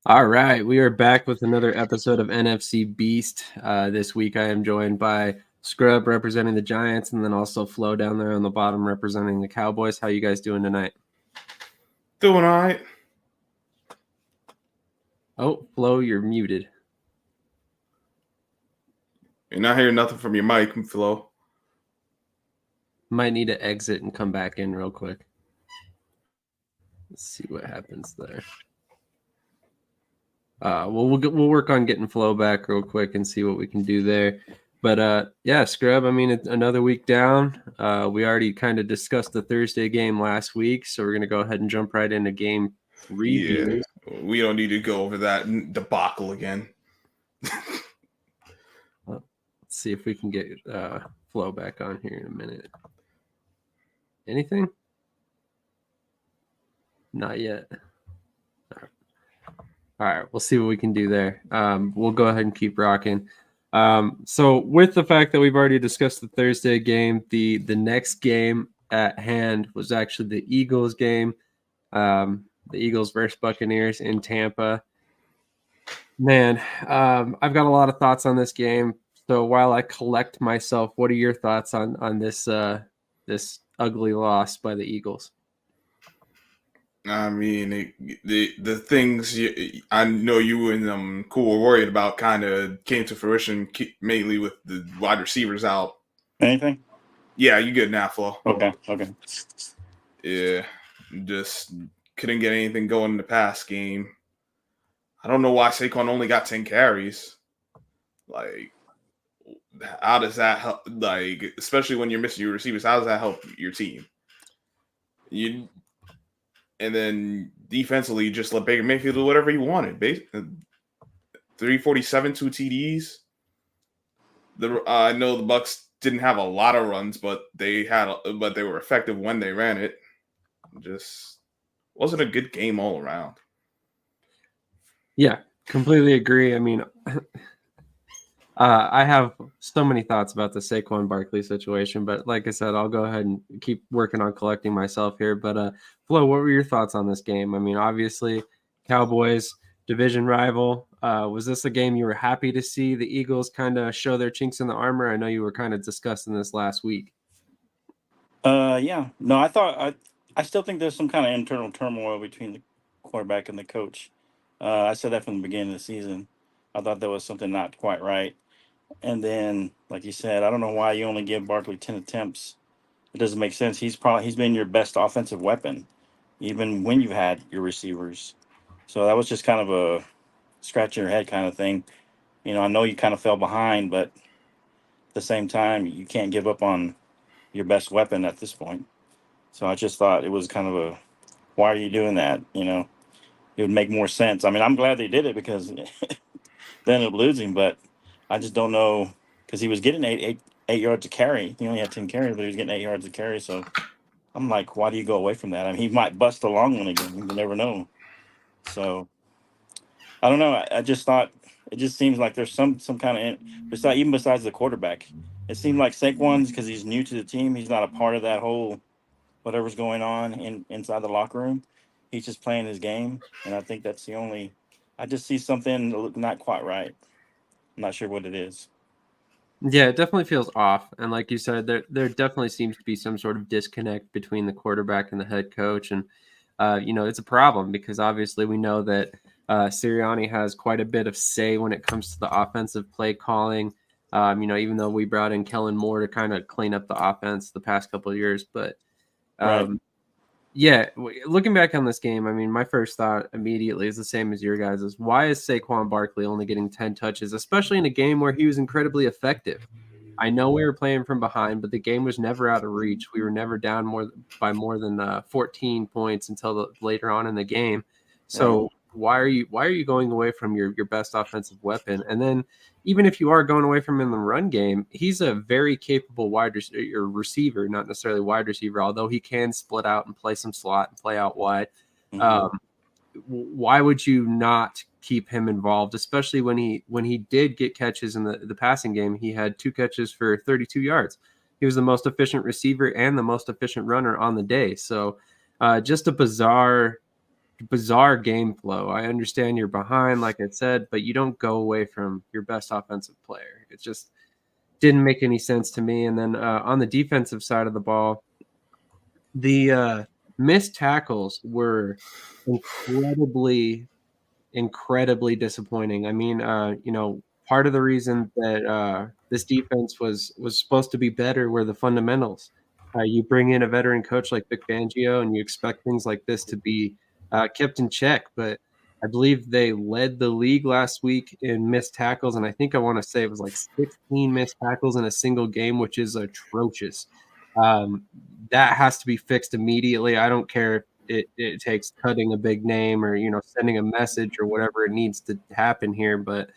All right, we are back with another episode of NFC Beast. This week I am joined by Scrub representing the Giants, and then also Flo down there on the bottom representing the Cowboys. How you guys doing tonight? Doing all right. Oh, Flo, you're muted. You're not hearing nothing from your mic, Flo. Might need to exit and come back in real quick. Let's see what happens there. We'll work on getting Flo back real quick and see what we can do there. But yeah, Scrub, I mean, it's another week down. We already kind of discussed the Thursday game last week, so we're going to go ahead and jump right into game reviews. Yeah, we don't need to go over that debacle again. Let's see if we can get Flo back on here in a minute. Anything? Not yet. All right, we'll see what we can do there. We'll go ahead and keep rocking. So with the fact that we've already discussed the Thursday game, the next game at hand was actually the Eagles game. The Eagles versus Buccaneers in Tampa. Man, I've got a lot of thoughts on this game. So while I collect myself, what are your thoughts on this this ugly loss by the Eagles? I mean, the things I know you and Cool were worried about kind of came to fruition, mainly with the wide receivers out. Anything? Yeah, you good now, Flo. Okay. Yeah, just couldn't get anything going in the pass game. I don't know why Saquon only got 10 carries. Like, how does that help? Like, especially when you're missing your receivers, how does that help your team? And then defensively, just let Baker Mayfield do whatever he wanted. 347, 2 TDs. I know the Bucs didn't have a lot of runs, but they were effective when they ran it. Just wasn't a good game all around. Yeah, completely agree. I mean, I have so many thoughts about the Saquon Barkley situation, but like I said, I'll go ahead and keep working on collecting myself here. But Flo, what were your thoughts on this game? I mean, obviously, Cowboys division rival. Was this a game you were happy to see the Eagles kind of show their chinks in the armor? I know you were kind of discussing this last week. Yeah. No, I still think there's some kind of internal turmoil between the quarterback and the coach. I said that from the beginning of the season. I thought there was something not quite right. And then, like you said, I don't know why you only give Barkley 10 attempts. It doesn't make sense. He's been your best offensive weapon, even when you've had your receivers. So that was just kind of a scratch your head kind of thing. You know, I know you kind of fell behind, but at the same time, you can't give up on your best weapon at this point. So I just thought it was kind of a, why are you doing that? You know, it would make more sense. I mean, I'm glad they did it because they ended up losing, but I just don't know, because he was getting eight yards a carry. He only had 10 carries, but he was getting 8 yards a carry. So I'm like, why do you go away from that? I mean, he might bust a long one again. You never know. So I don't know. I just thought it just seems like there's some kind of, besides the quarterback, it seemed like Saquon's, because he's new to the team, he's not a part of that whole whatever's going on inside the locker room. He's just playing his game, and I think that's the only. I just see something not quite right. I'm not sure what it is. Yeah, it definitely feels off. And like you said, there definitely seems to be some sort of disconnect between the quarterback and the head coach. And, it's a problem because obviously we know that Sirianni has quite a bit of say when it comes to the offensive play calling. Even though we brought in Kellen Moore to kind of clean up the offense the past couple of years. But, Right. yeah, looking back on this game, I mean, my first thought immediately is the same as your guys' is why is Saquon Barkley only getting 10 touches, especially in a game where he was incredibly effective? I know we were playing from behind, but the game was never out of reach. We were never down by more than 14 points until later on in the game. So Right. why are you going away from your best offensive weapon? And then even if you are going away from him in the run game, he's a very capable receiver, not necessarily wide receiver, although he can split out and play some slot and play out wide. Mm-hmm. Why would you not keep him involved, especially when he did get catches in the passing game? He had 2 catches for 32 yards. He was the most efficient receiver and the most efficient runner on the day. So just a bizarre bizarre game flow. I understand you're behind, like I said, but you don't go away from your best offensive player. It just didn't make any sense to me. And then on the defensive side of the ball, the missed tackles were incredibly disappointing. I mean, part of the reason that this defense was supposed to be better were the fundamentals. You bring in a veteran coach like Vic Fangio, and you expect things like this to be kept in check. But I believe they led the league last week in missed tackles, and I want to say it was like 16 missed tackles in a single game, which is atrocious. Um, that has to be fixed immediately. I don't care if it takes cutting a big name or sending a message or whatever it needs to happen here, but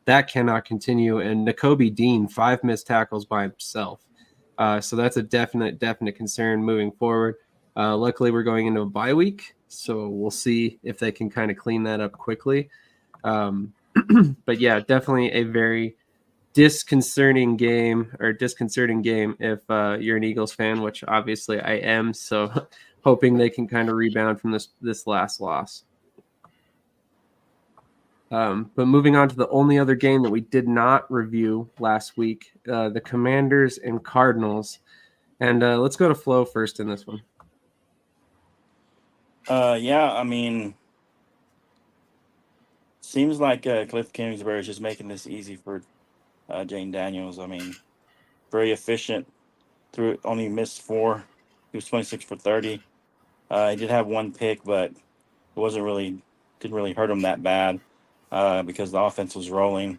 that cannot continue. And Nakobe Dean, 5 missed tackles by himself. So that's a definite concern moving forward. Luckily, we're going into a bye week, so we'll see if they can kind of clean that up quickly. But yeah, definitely a very disconcerting game if you're an Eagles fan, which obviously I am. So hoping they can kind of rebound from this last loss. But moving on to the only other game that we did not review last week, the Commanders and Cardinals. And let's go to Flo first in this one. Yeah, I mean, seems like Cliff Kingsbury is just making this easy for Jane Daniels. I mean, very efficient. Only missed 4. He was 26 for 30. He did have 1 pick, but it didn't really hurt him that bad because the offense was rolling.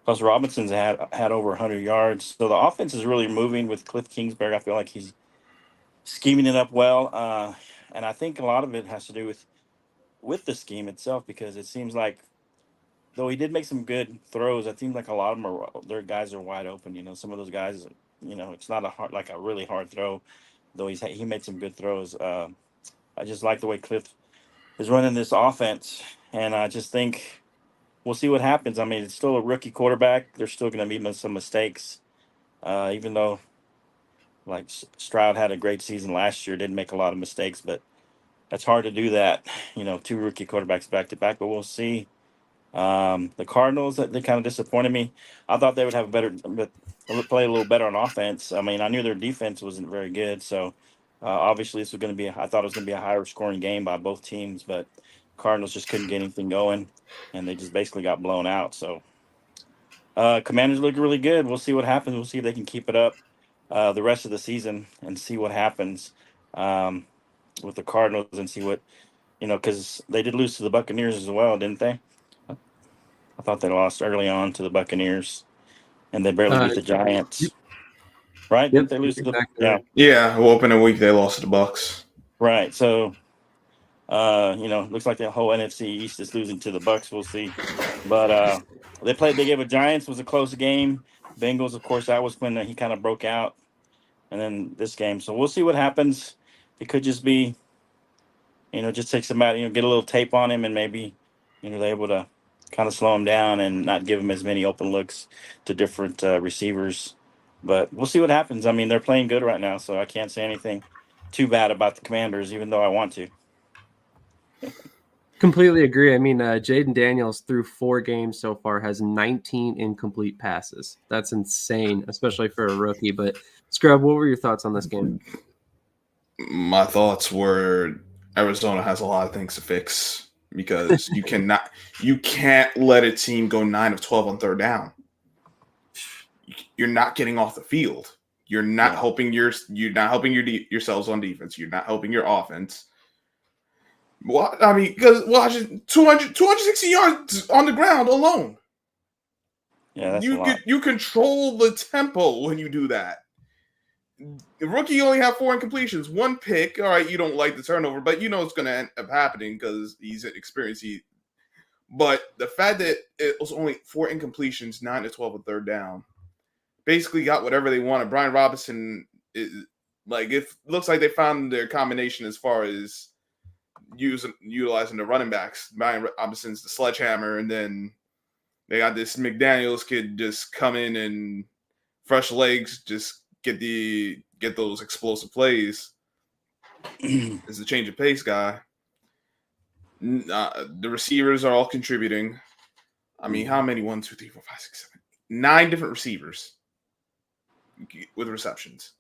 Plus, Robinson's had over 100 yards. So the offense is really moving with Cliff Kingsbury. I feel like he's scheming it up well. And I think a lot of it has to do with the scheme itself, because it seems like, though he did make some good throws, it seems like a lot of them their guys are wide open. Some of those guys, it's not a really hard throw, though he made some good throws. I just like the way Cliff is running this offense, and I just think we'll see what happens. I mean, it's still a rookie quarterback. There's still going to be some mistakes, even though like Stroud had a great season last year, didn't make a lot of mistakes, but that's hard to do that. 2 rookie quarterbacks back to back, but we'll see. The Cardinals, they kind of disappointed me. I thought they would have play a little better on offense. I mean, I knew their defense wasn't very good, so obviously this was going to be. I thought it was going to be a higher scoring game by both teams, but Cardinals just couldn't get anything going, and they just basically got blown out. So Commanders look really good. We'll see what happens. We'll see if they can keep it up the rest of the season and see what happens with the Cardinals and see what because they did lose to the Buccaneers as well, didn't they? I thought they lost early on to the Buccaneers, and they barely beat the Giants. Right? Yep, Didn't they lose to the exactly. Yeah, well, opening week they lost to the Bucks. Right. So, looks like the whole NFC East is losing to the Bucks. We'll see. But they gave a Giants, was a close game. Bengals, of course, that was when he kind of broke out. And then this game. So we'll see what happens. It could just be, just take some out, get a little tape on him, and maybe, they're able to kind of slow him down and not give him as many open looks to different receivers. But we'll see what happens. I mean, they're playing good right now, so I can't say anything too bad about the Commanders, even though I want to. Completely agree. I mean, Jaden Daniels through 4 games so far has 19 incomplete passes. That's insane, especially for a rookie. But Scrub, what were your thoughts on this game? My thoughts were Arizona has a lot of things to fix, because you can't let a team go 9 of 12 on 3rd down. You're not getting off the field. You're not helping yourselves on defense. You're not helping your offense. Well, I mean, because 260 yards on the ground alone. Yeah, that's a lot. You control the tempo when you do that. The rookie only had 4 incompletions, 1 pick. All right, you don't like the turnover, but it's going to end up happening because he's experienced. But the fact that it was only 4 incompletions, 9 to 12 on 3rd down, basically got whatever they wanted. Brian Robinson it looks like they found their combination as far as utilizing the running backs. Brian Robinson's the sledgehammer, and then they got this McDaniels kid just come in and fresh legs, just get those explosive plays. Is the change of pace guy. The receivers are all contributing. I mean, how many? 1, 2, 3, 4, 5, 6, 7, 9 different receivers with receptions.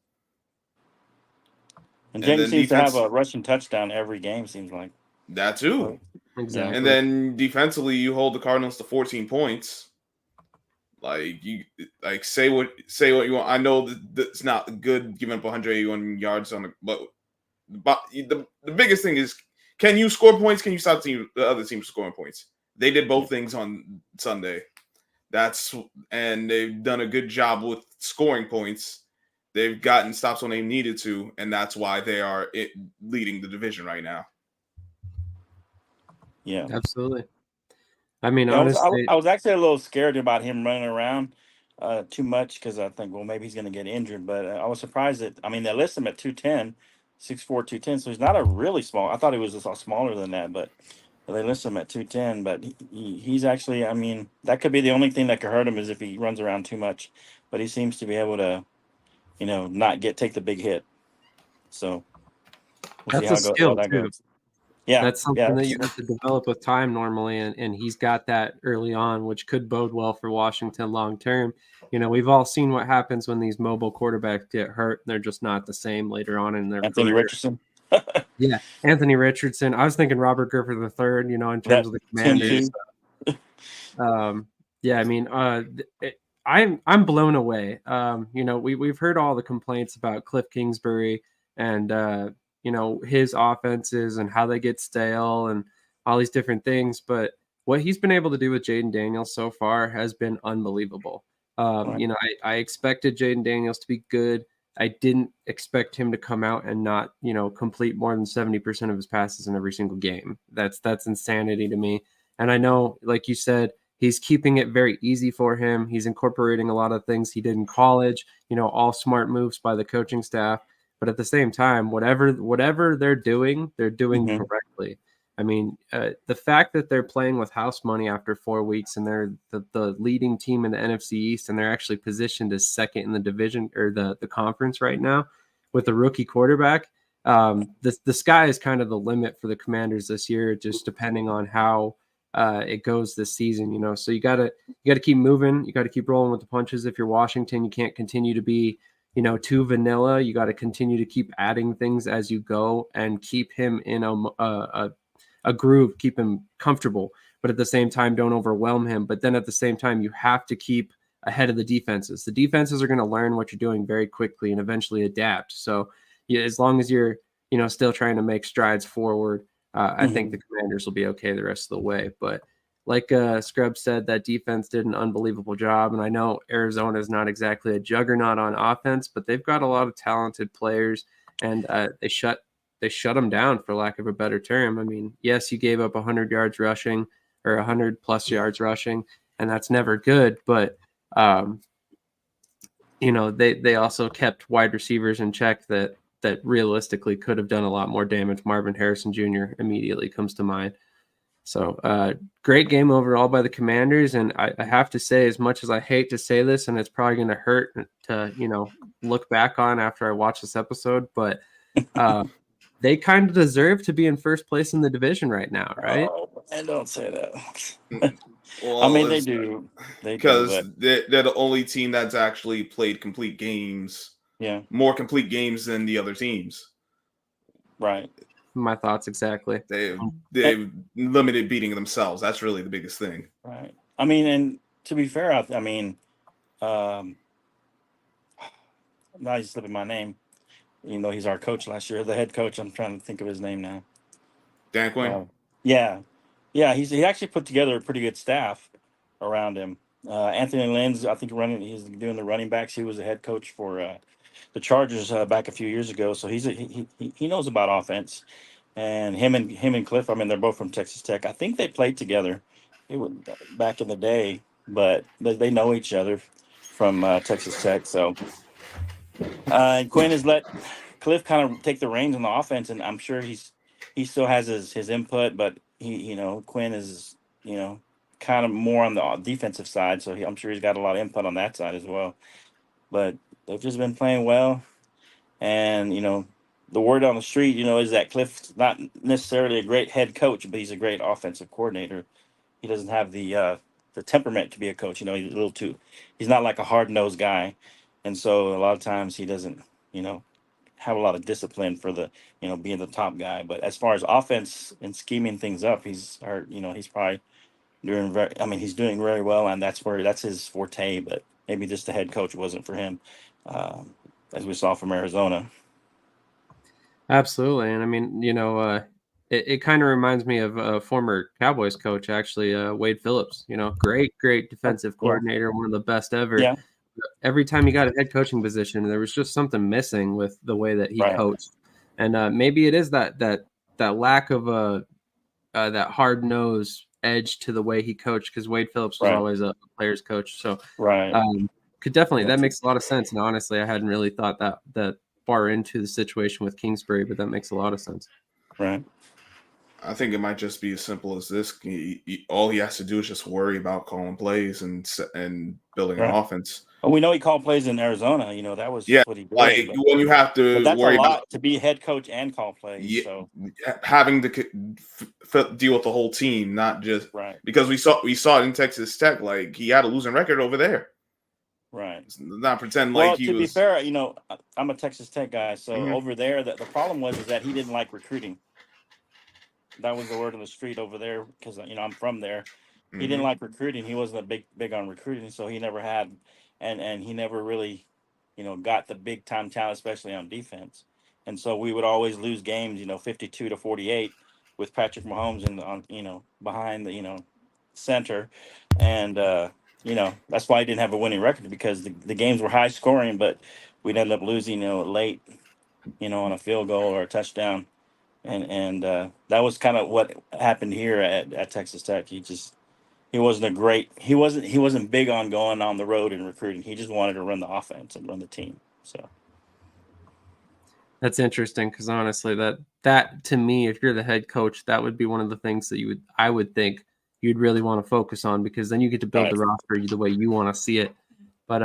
And And James then seems to have defense, a rushing touchdown every game, seems like. that too. Exactly. And then defensively, you hold the Cardinals to 14 points. Like say what you want. I know that it's not good giving up 181 yards on but the biggest thing is, can you score points? Can you stop the other team scoring points? They did both things on Sunday. And they've done a good job with scoring points. They've gotten stops when they needed to, and that's why they are leading the division right now. Yeah, absolutely. I mean, yeah, honestly, I was actually a little scared about him running around too much because I think, well, maybe he's going to get injured. But I was surprised that, I mean, they list him at 210, 6'4", 210. So he's not a really small. I thought he was a lot smaller than that, but they list him at 210. But he's actually, I mean, that could be the only thing that could hurt him is if he runs around too much. But he seems to be able to, not take the big hit. So we'll see that's a how skill that too. goes. Yeah, That's yeah, something that you have to develop with time normally, and he's got that early on, which could bode well for Washington long term. We've all seen what happens when these mobile quarterbacks get hurt. They're just not the same later on in their Anthony career. Richardson. Yeah, Anthony Richardson. I was thinking Robert Griffith III, in terms That of the him Commanders. too. Yeah, I mean, I'm blown away. We've heard all the complaints about Cliff Kingsbury and his offenses and how they get stale and all these different things, but what he's been able to do with Jaden Daniels so far has been unbelievable. Right. I expected Jaden Daniels to be good. I didn't expect him to come out and not, complete more than 70% of his passes in every single game. That's insanity to me. And I know, like you said, he's keeping it very easy for him. He's incorporating a lot of things he did in college, all smart moves by the coaching staff. But at the same time, whatever they're doing Mm-hmm. correctly. I mean, the fact that they're playing with house money after 4 weeks and they're the leading team in the NFC East and they're actually positioned as second in the division or the conference right now with a rookie quarterback. The sky is kind of the limit for the Commanders this year, just depending on how it goes this season. So you gotta keep moving. You got to keep rolling with the punches. If you're Washington, you can't continue to be too vanilla. You got to continue to keep adding things as you go and keep him in a groove, keep him comfortable, but at the same time, don't overwhelm him. But then at the same time, you have to keep ahead of the defenses. The defenses are going to learn what you're doing very quickly and eventually adapt. So as long as you're, still trying to make strides forward, I think the Commanders will be okay the rest of the way. But like Scrub said, that defense did an unbelievable job. And I know Arizona is not exactly a juggernaut on offense, but they've got a lot of talented players, and they shut them down, for lack of a better term. I mean, yes, you gave up 100 yards rushing or 100 plus yards rushing, and that's never good. But they also kept wide receivers in check that realistically could have done a lot more damage. Marvin Harrison Jr. immediately comes to mind. So great game overall by the Commanders. And I have to say, as much as I hate to say this, and it's probably going to hurt to, look back on after I watch this episode, but they kind of deserve to be in first place in the division right now, right? Oh, and don't say that. Well, I mean, they do. Because But they're the only team that's actually played complete games. yeah, More complete games than the other teams. right. My thoughts exactly. They've limited beating themselves. That's really the biggest thing. Right. I mean, and to be fair, I mean, now he's slipping my name. He's our coach last year, the head coach. I'm trying to think of his name now. Dan Quinn? Yeah. He actually put together a pretty good staff around him. Anthony Lynn's, I think, he's doing the running backs. He was the head coach for the Chargers back a few years ago, so he knows about offense. And him and Cliff, I mean, they're both from Texas Tech. I think they played together. It was back in the day, but they know each other from Texas Tech. So and Quinn has let Cliff kind of take the reins on the offense, and I'm sure he still has his input, but Quinn is kind of more on the defensive side, so I'm sure he's got a lot of input on that side as well. But they've just been playing well, and the word on the street, is that Cliff's not necessarily a great head coach, but he's a great offensive coordinator. He doesn't have the temperament to be a coach. He's a little too. He's not like a hard nosed guy, and so a lot of times he doesn't, have a lot of discipline for the, being the top guy. But as far as offense and scheming things up, he's probably doing very. I mean, he's doing very well, and that's his forte. But maybe just the head coach wasn't for him, as we saw from Arizona. Absolutely. And I mean, it kind of reminds me of a former Cowboys coach, actually, Wade Phillips, great defensive coordinator, one of the best ever. Yeah. Every time he got a head coaching position, there was just something missing with the way that he coached. And maybe it is that lack of that hard nose edge to the way he coached, because Wade Phillips was always a player's coach. So could definitely, that makes a lot of sense. And honestly, I hadn't really thought that far into the situation with Kingsbury, but that makes a lot of sense. Right. I think it might just be as simple as this. All he has to do is just worry about calling plays and building an offense. Well, we know he called plays in Arizona. That was what he did. Like when you have to that's worry a lot about to be head coach and call plays. So having to deal with the whole team, not just because we saw it in Texas Tech. Like he had a losing record over there. Right. Not pretend well, like he was. To be fair, I'm a Texas Tech guy, so over there, the problem was that he didn't like recruiting. That was the word on the street over there, because I'm from there. He didn't like recruiting. He wasn't a big on recruiting, so he never had, and he never really, got the big time talent, especially on defense. And so we would always lose games, 52-48, with Patrick Mahomes behind the center, and that's why he didn't have a winning record, because the games were high scoring, but we'd end up losing late, on a field goal or a touchdown. And that was kind of what happened here at Texas Tech. He wasn't big on going on the road and recruiting. He just wanted to run the offense and run the team. So that's interesting, because honestly, that to me, if you're the head coach, that would be one of the things that I would think you'd really want to focus on, because then you get to build the roster the way you want to see it. But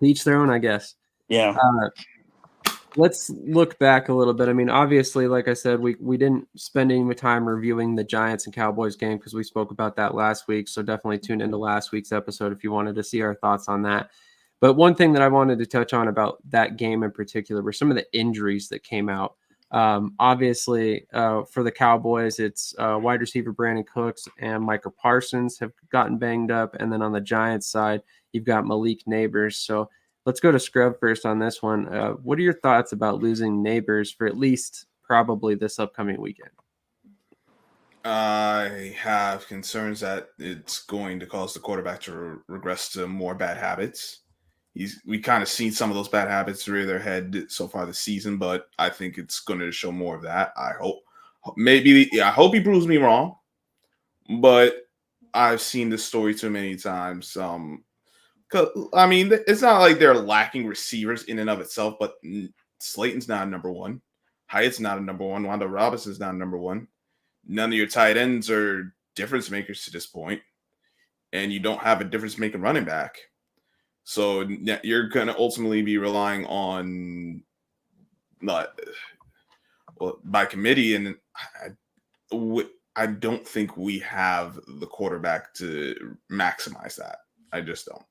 each their own, I guess. Yeah. Let's look back a little bit. I mean, obviously, like I said, we didn't spend any time reviewing the Giants and Cowboys game, because we spoke about that last week. So definitely tune into last week's episode if you wanted to see our thoughts on that. But one thing that I wanted to touch on about that game in particular were some of the injuries that came out. Obviously, for the Cowboys, it's wide receiver Brandon Cooks and Micah Parsons have gotten banged up. And then on the Giants side, you've got Malik Neighbors. So let's go to Scrub first on this one. What are your thoughts about losing Neighbors for at least probably this upcoming weekend? I have concerns that it's going to cause the quarterback to regress to more bad habits. We kind of seen some of those bad habits rear their head so far this season, but I think it's going to show more of that. I hope he proves me wrong, but I've seen this story too many times. I mean, it's not like they're lacking receivers in and of itself, but Slayton's not a number one. Hyatt's not a number one. Wanda Robinson's not a number one. None of your tight ends are difference makers to this point, and you don't have a difference making running back. So you're going to ultimately be relying on by committee, and I don't think we have the quarterback to maximize that. I just don't.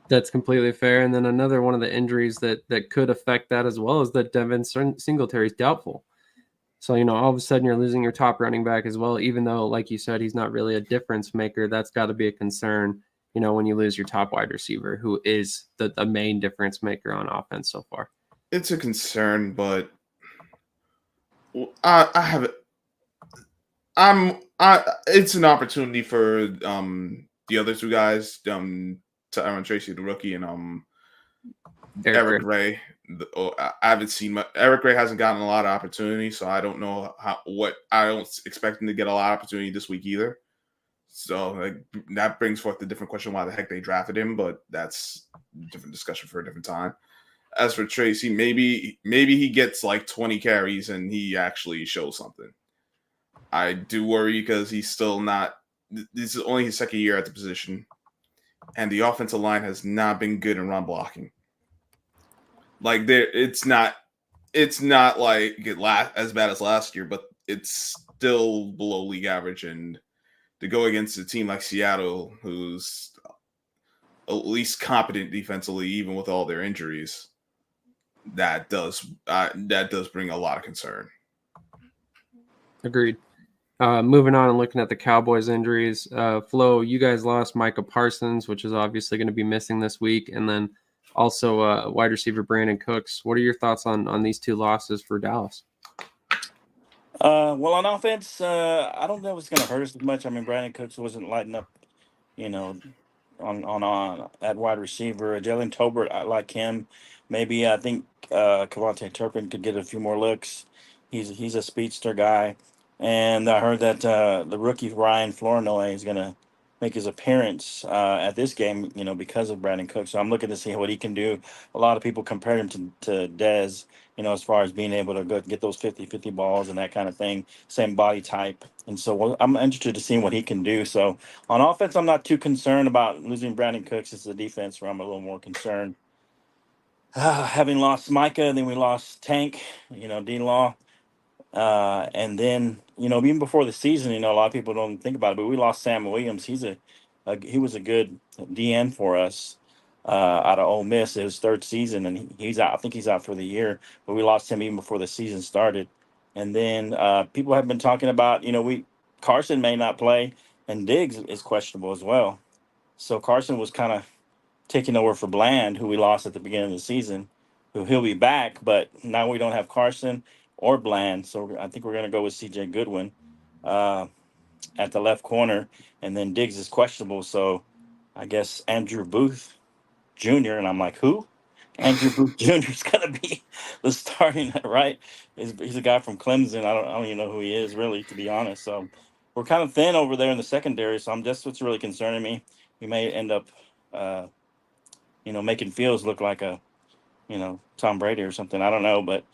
That's completely fair. And then another one of the injuries that could affect that as well is that Devin Singletary is doubtful. So, all of a sudden you're losing your top running back as well, even though, like you said, he's not really a difference maker. That's got to be a concern, when you lose your top wide receiver, who is the main difference maker on offense so far. It's a concern, but it's an opportunity for the other two guys, Tyron Tracy, the rookie, and Eric Ray. I haven't seen much. Eric Ray hasn't gotten a lot of opportunity, so I don't know I don't expect him to get a lot of opportunity this week either. So that brings forth the different question why the heck they drafted him, but that's a different discussion for a different time. As for Tracy, maybe he gets like 20 carries and he actually shows something. I do worry because he's still not. This is only his second year at the position, and the offensive line has not been good in run blocking. Like it's not it's not like as bad as last year, but it's still below league average. And to go against a team like Seattle, who's at least competent defensively, even with all their injuries, that does bring a lot of concern. Agreed. Moving on and looking at the Cowboys injuries, Flo, you guys lost Micah Parsons, which is obviously going to be missing this week, and then also wide receiver Brandon Cooks. What are your thoughts on these two losses for Dallas? Well, on offense, I don't know if it's going to hurt us as much. I mean, Brandon Cooks wasn't lighting up, you know, on at wide receiver. Jalen Tolbert, I like him. Maybe I think Kavontae Turpin could get a few more looks. He's a speedster guy, and I heard that the rookie Ryan Flournoy is going to make his appearance at this game. Because of Brandon Cooks. So I'm looking to see what he can do. A lot of people compared him to Dez. As far as being able to go get those 50-50 balls and that kind of thing, same body type. And so I'm interested to see what he can do. So on offense, I'm not too concerned about losing Brandon Cooks. It's the defense where I'm a little more concerned. Having lost Micah, and then we lost Tank, D-Law. And then, even before the season, a lot of people don't think about it, but we lost Sam Williams. He was a good DN for us out of Ole Miss. His third season, and he's out. I think he's out for the year, but we lost him even before the season started. And then people have been talking about, Carson may not play, and Diggs is questionable as well. So Carson was kind of taking over for Bland, who we lost at the beginning of the season, who he'll be back, but now we don't have Carson or Bland. So I think we're going to go with CJ Goodwin uh, at the left corner. And then Diggs is questionable. So I guess Andrew Booth Jr., and I'm like, who? Andrew Booth Jr. is going to be the starting right. He's a guy from Clemson. I don't even know who he is, really, to be honest. So we're kind of thin over there in the secondary. So that's what's really concerning me. We may end up uh, making Fields look like Tom Brady or something. I don't know, but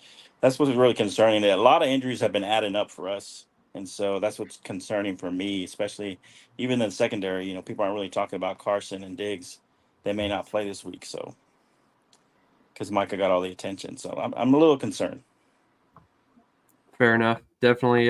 that's what's really concerning. A lot of injuries have been adding up for us, and so that's what's concerning for me, especially even in the secondary. People aren't really talking about Carson and Diggs. They may not play this week, so because Micah got all the attention. So I'm a little concerned. Fair enough. Definitely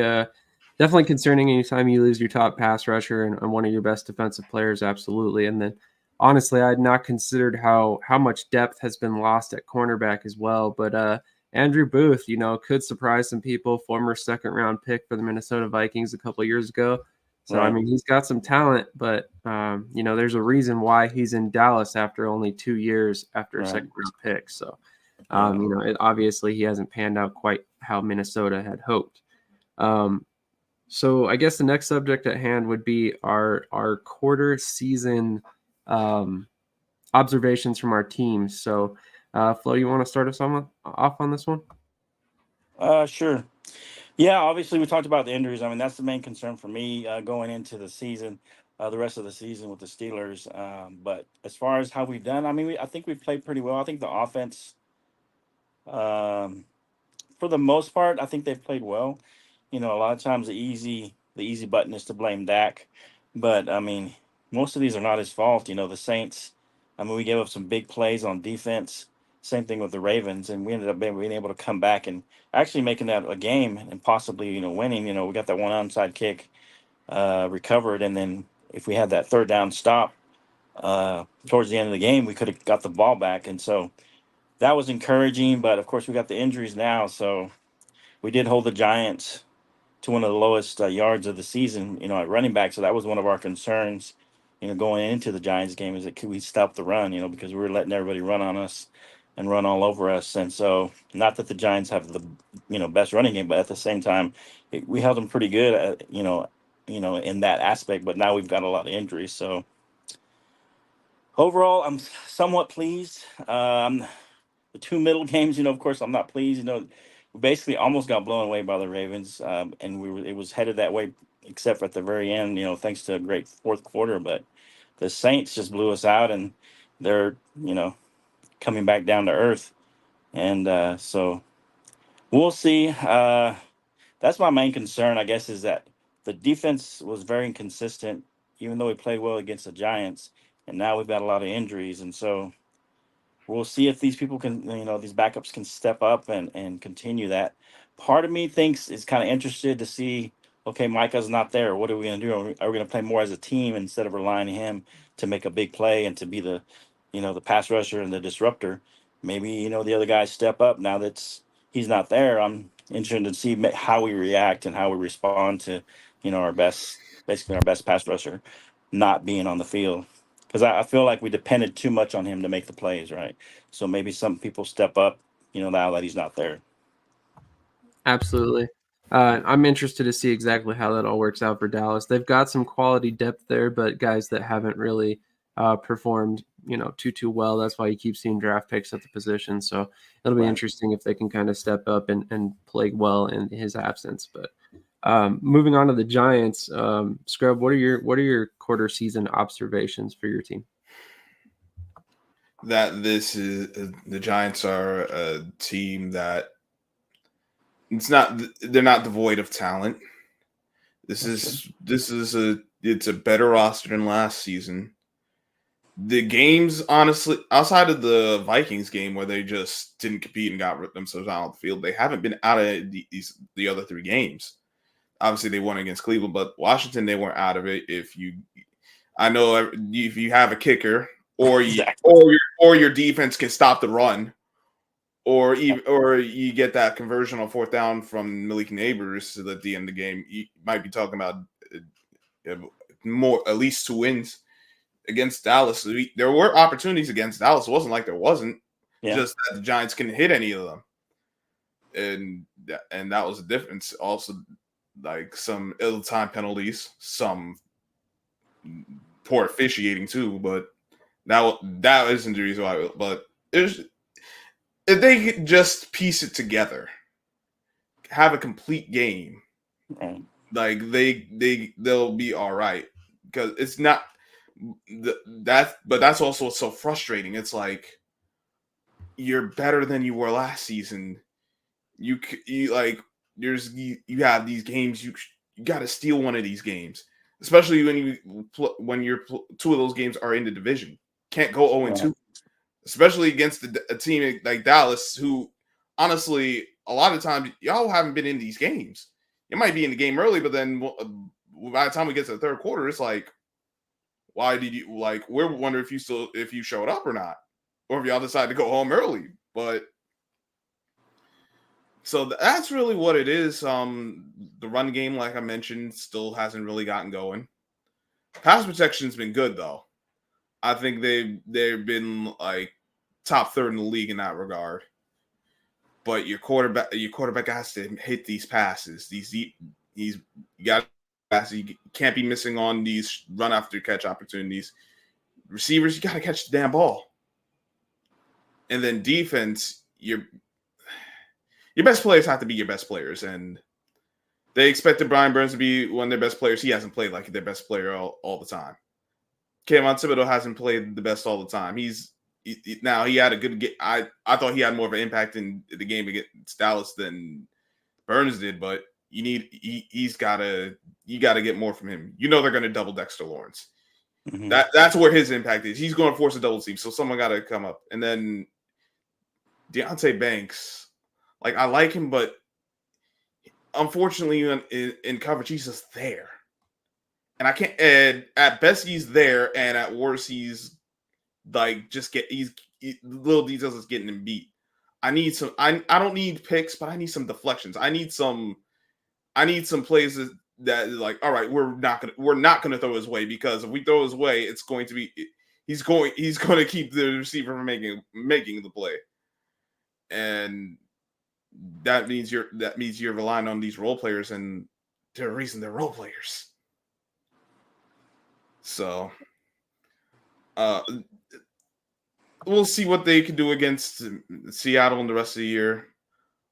concerning anytime you lose your top pass rusher and one of your best defensive players. Absolutely. And then honestly, I had not considered how much depth has been lost at cornerback as well. But Andrew Booth, could surprise some people. Former second round pick for the Minnesota Vikings a couple of years ago. So Right. I mean, he's got some talent, but there's a reason why he's in Dallas after only 2 years after a Right. second round pick. So Yeah. obviously he hasn't panned out quite how Minnesota had hoped. So I guess the next subject at hand would be our quarter season observations from our teams. So, Flo, you want to start us off on this one? Sure. Yeah, obviously we talked about the injuries. I mean, that's the main concern for me going into the season, the rest of the season with the Steelers. But as far as how we've done, I mean, I think we've played pretty well. I think the offense, um, for the most part, I think they've played well. A lot of times the easy button is to blame Dak, but I mean, most of these are not his fault. The Saints. I mean, we gave up some big plays on defense. Same thing with the Ravens, and we ended up being able to come back and actually making that a game and possibly winning. We got that one onside kick recovered, and then if we had that third down stop towards the end of the game, we could have got the ball back, and so that was encouraging. But of course, we got the injuries now, so we did hold the Giants to one of the lowest yards of the season, at running back. So that was one of our concerns, going into the Giants game is that could we stop the run, because we were letting everybody run on us and run all over us. And so not that the Giants have the, best running game, but at the same time, we held them pretty good, in that aspect. But now we've got a lot of injuries. So overall, I'm somewhat pleased. The two middle games, of course, I'm not pleased. We basically almost got blown away by the Ravens, and it was headed that way, except for at the very end, thanks to a great fourth quarter. But the Saints just blew us out, and they're, coming back down to earth. And so we'll see. That's my main concern, I guess, is that the defense was very inconsistent, even though we played well against the Giants, and now we've got a lot of injuries. And so we'll see if these people can, these backups can step up and continue that. Part of me thinks is kind of interested to see, okay, Micah's not there. What are we going to do? Are we going to play more as a team instead of relying on him to make a big play and to be the, the pass rusher and the disruptor? Maybe, the other guys step up now that he's not there. I'm interested to see how we react and how we respond to, basically our best pass rusher not being on the field. Because I feel like we depended too much on him to make the plays, right? So maybe some people step up, now that he's not there. Absolutely. I'm interested to see exactly how that all works out for Dallas. They've got some quality depth there, but guys that haven't really performed, too well. That's why you keep seeing draft picks at the position. So it'll be interesting if they can kind of step up and play well in his absence. But moving on to the Giants, Scrub, what are your quarter season observations for your team? That the Giants are a team that they're not devoid of talent. It's a better roster than last season. The games, honestly, outside of the Vikings game where they just didn't compete and got themselves out of the field, they haven't been out of the other 3 games. Obviously, they won against Cleveland, but Washington, they weren't out of it. I know if you have a kicker or your defense can stop the run, or you get that conversion on 4th down from Malik Neighbors at the end of the game, you might be talking about at least 2 wins against Dallas. There were opportunities against Dallas. It wasn't like there wasn't. Just that the Giants couldn't hit any of them, and that was the difference. Also, like some ill-timed penalties, some poor officiating too. But that isn't the reason why. But if they could just piece it together, have a complete game, like they'll be all right. Because it's not but that's also so frustrating. It's like you're better than you were last season. You have these games. You got to steal one of these games, especially when you're 2 of those games are in the division. Can't go 0-2, especially against a team like Dallas, who honestly a lot of times y'all haven't been in these games. You might be in the game early, but then by the time we get to the 3rd quarter, it's like, why did you we're wondering if you showed up or not, or if y'all decided to go home early. But so that's really what it is. The run game, like I mentioned, still hasn't really gotten going. Pass protection's been good though. I think they've been like top 3rd in the league in that regard. But your quarterback has to hit these passes. You got passes. You can't be missing on these run after catch opportunities. Receivers, you got to catch the damn ball. And then defense, your best players have to be your best players, and they expected Brian Burns to be one of their best players. He hasn't played like their best player all the time. Kayvon Thibodeau hasn't played the best all the time. Now he had a good game. I thought he had more of an impact in the game against Dallas than Burns did, but you got to get more from him. They're going to double Dexter Lawrence. Mm-hmm. That's where his impact is. He's going to force a double team, so someone got to come up. And then Deonte Banks, I like him, but unfortunately in coverage he's just there, and I can't. And at best he's there, and at worst he's little details is getting him beat. I need some. I don't need picks, but I need some deflections. I need some plays that all right, we're not gonna throw his way, because if we throw his way, it's going to be he's going to keep the receiver from making the play, and that means you're relying on these role players, and there's a reason they're role players. So, we'll see what they can do against Seattle in the rest of the year.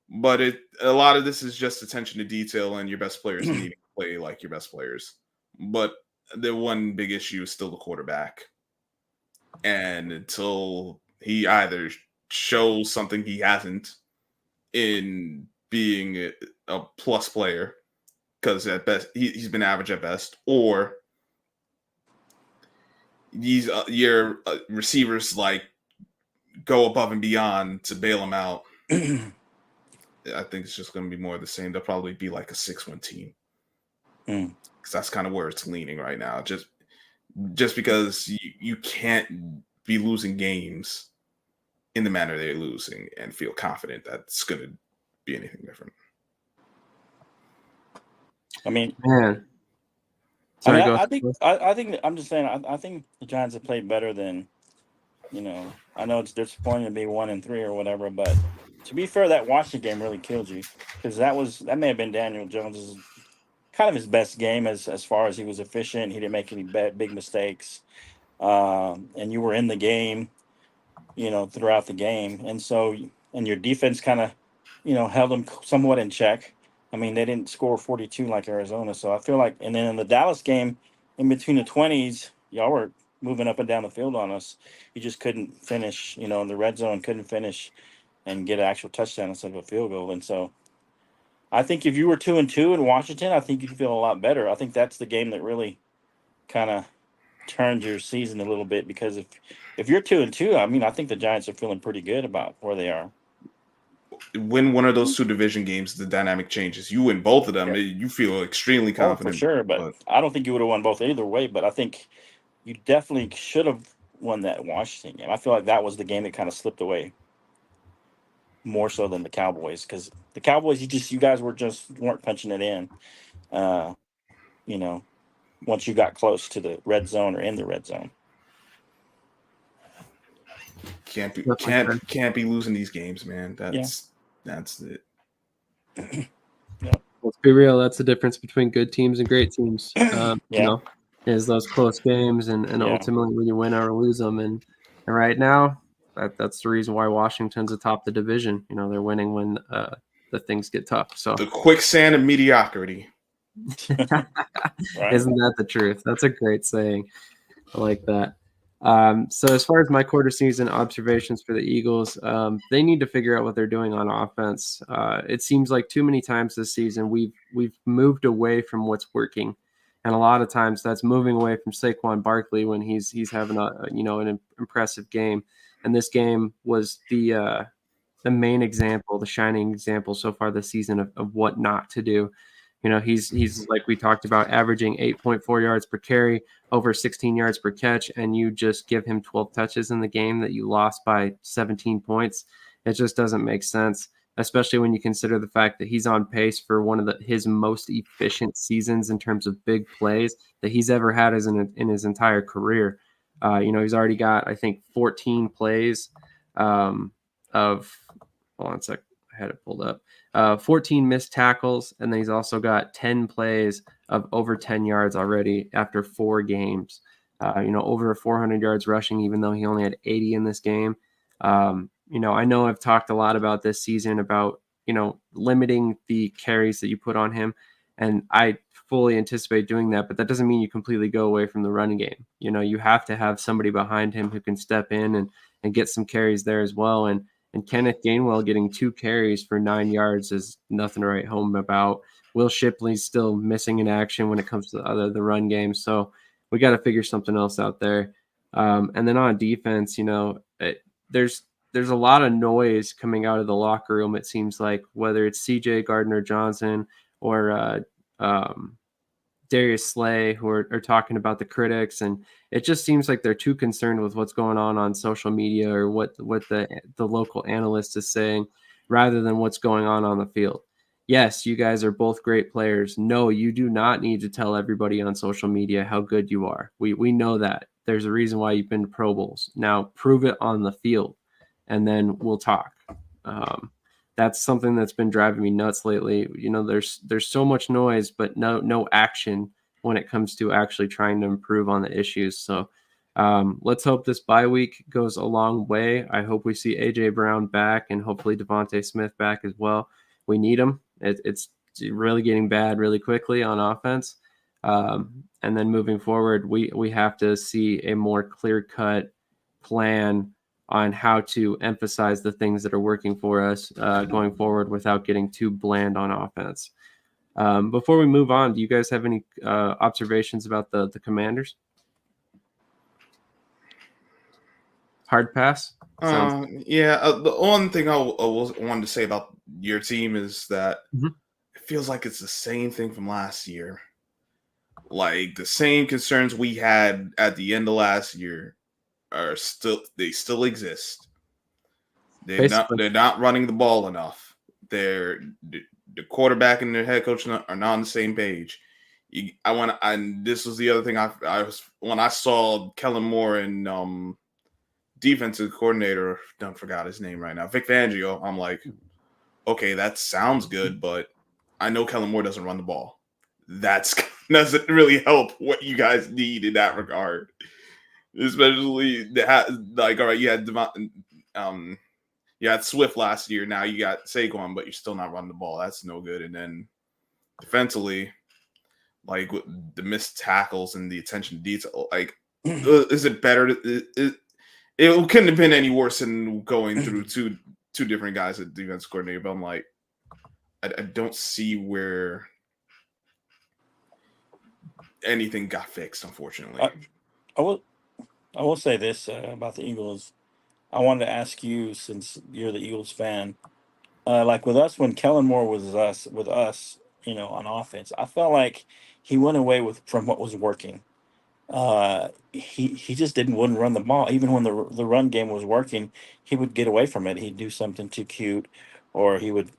But a lot of this is just attention to detail and your best players needing to play like your best players. But the one big issue is still the quarterback. And until he either shows something he hasn't in being a plus player, because at best he's been average at best, or these your receivers go above and beyond to bail them out. I think it's just going to be more of the same. They'll probably be like a 6-win team. Because that's kind of where it's leaning right now. Just because you can't be losing games in the manner they're losing and feel confident that's going to be anything different. I mean, Man. Sorry, Sorry, I think I'm just saying. I think the Giants have played better than, I know it's disappointing to be 1-3 or whatever, but to be fair, that Washington game really killed you, because that may have been Daniel Jones's kind of his best game as far as he was efficient. He didn't make any big mistakes, and you were in the game, throughout the game, and your defense kind of, held them somewhat in check. I mean, they didn't score 42 like Arizona, so I feel like, and then in the Dallas game, in between the 20s, y'all were moving up and down the field on us. You just couldn't finish, in the red zone, couldn't finish and get an actual touchdown instead of a field goal. And so I think if you were 2-2 in Washington, I think you'd feel a lot better. I think that's the game that really kind of turned your season a little bit, because if you're 2-2, I mean, I think the Giants are feeling pretty good about where they are. Win one of those two division games, the dynamic changes. You win both of them, you feel extremely confident. For sure, but I don't think you would have won both either way. But I think you definitely should have won that Washington game. I feel like that was the game that kind of slipped away more so than the Cowboys, because the Cowboys, you guys weren't punching it in. Once you got close to the red zone or in the red zone. Can't be losing these games, man. That's it. Let's be real. That's the difference between good teams and great teams. Is those close games, and ultimately when you win or lose them. And right now, that's the reason why Washington's atop the division. They're winning when the things get tough. So the quicksand of mediocrity. Right. Isn't that the truth? That's a great saying. I like that. So as far as my quarter season observations for the Eagles, they need to figure out what they're doing on offense. It seems like too many times this season we've moved away from what's working, and a lot of times that's moving away from Saquon Barkley when he's having an impressive game. And this game was the main example, the shining example so far this season of what not to do. He's like we talked about, averaging 8.4 yards per carry, over 16 yards per catch, and you just give him 12 touches in the game that you lost by 17 points. It just doesn't make sense, especially when you consider the fact that he's on pace for one of his most efficient seasons in terms of big plays that he's ever had in his entire career. He's already got, I think, 14 plays hold on a sec. I had it pulled up. 14 missed tackles, and then he's also got 10 plays of over 10 yards already after 4 games. Over 400 yards rushing, even though he only had 80 in this game. I know I've talked a lot about this season about, limiting the carries that you put on him, and I fully anticipate doing that, but that doesn't mean you completely go away from the running game. You have to have somebody behind him who can step in and get some carries there as well. And Kenneth Gainwell getting 2 carries for 9 yards is nothing to write home about. Will Shipley's still missing in action when it comes to the run game. So we got to figure something else out there. And then on defense, there's a lot of noise coming out of the locker room, it seems like, whether it's CJ Gardner-Johnson or Darius Slay, who are talking about the critics, and it just seems like they're too concerned with what's going on social media or what the local analyst is saying, rather than what's going on the field. Yes, you guys are both great players. No, you do not need to tell everybody on social media how good you are. We know that. There's a reason why you've been to Pro Bowls. Now prove it on the field, and then we'll talk. That's something that's been driving me nuts lately. There's so much noise, but no action when it comes to actually trying to improve on the issues. So let's hope this bye week goes a long way. I hope we see AJ Brown back, and hopefully Devontae Smith back as well. We need him. It's really getting bad really quickly on offense. And then moving forward, we have to see a more clear-cut plan on how to emphasize the things that are working for us going forward without getting too bland on offense. Before we move on, do you guys have any observations about the Commanders? Hard pass. Sounds. The one thing I wanted to say about your team is that Mhm. it feels like it's the same thing from last year. Like the same concerns we had at the end of last year still exist. Basically. They're not running the ball enough. The quarterback and the head coach are not on the same page. And this was the other thing I was when I saw Kellen Moore and defensive coordinator, don't forgot his name right now, Vic Fangio. I'm like, okay, that sounds good, but I know Kellen Moore doesn't run the ball. That doesn't really help what you guys need in that regard. Especially like, all right, you had Swift last year. Now you got Saquon, but you're still not running the ball. That's no good. And then defensively, like with the missed tackles and the attention to detail, like, is it better? It couldn't have been any worse than going through two different guys at defense coordinator. But I'm like, I don't see where anything got fixed, unfortunately. I will say this about the Eagles. I wanted to ask you, since you're the Eagles fan, like with us when Kellen Moore was with us, on offense, I felt like he went away from what was working. He just wouldn't run the ball. Even when the run game was working, he would get away from it. He'd do something too cute, or he would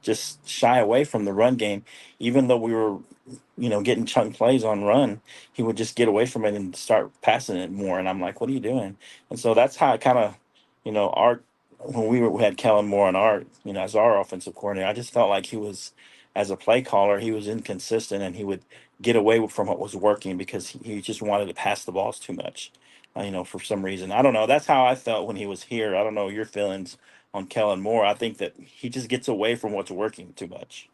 just shy away from the run game. Even though we were getting chunk plays on run, he would just get away from it and start passing it more. And I'm like, what are you doing? And so that's how I kind of, our when we had Kellen Moore on our as our offensive coordinator, I just felt like he was, as a play caller, he was inconsistent, and he would get away from what was working because he just wanted to pass the balls too much, for some reason. I don't know. That's how I felt when he was here. I don't know your feelings on Kellen Moore. I think that he just gets away from what's working too much.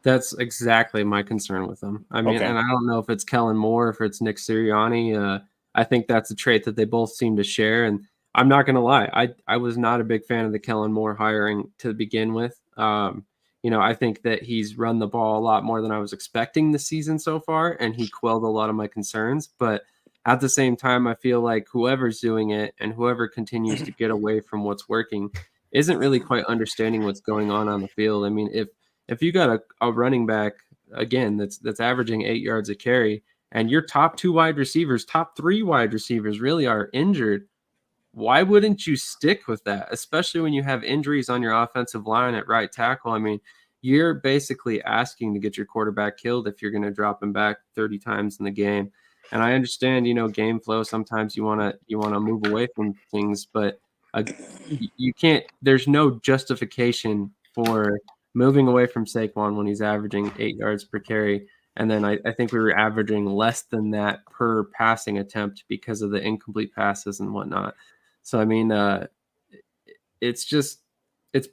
That's exactly my concern with him. I mean, Okay. and I don't know if it's Kellen Moore, if it's Nick Sirianni. I think that's a trait that they both seem to share. And I'm not going to lie, I was not a big fan of the Kellen Moore hiring to begin with. I think that he's run the ball a lot more than I was expecting this season so far, and he quelled a lot of my concerns. But at the same time, I feel like whoever's doing it and whoever continues to get away from what's working isn't really quite understanding what's going on the field. I mean, if you got a running back again that's averaging 8 yards a carry, and your top 2 wide receivers, top 3 wide receivers really are injured, why wouldn't you stick with that? Especially when you have injuries on your offensive line at right tackle. I mean, you're basically asking to get your quarterback killed if you're going to drop him back 30 times in the game. And I understand, game flow. Sometimes you want to move away from things, but you can't. There's no justification for moving away from Saquon when he's averaging 8 yards per carry. And then I think we were averaging less than that per passing attempt because of the incomplete passes and whatnot. So, I mean, it's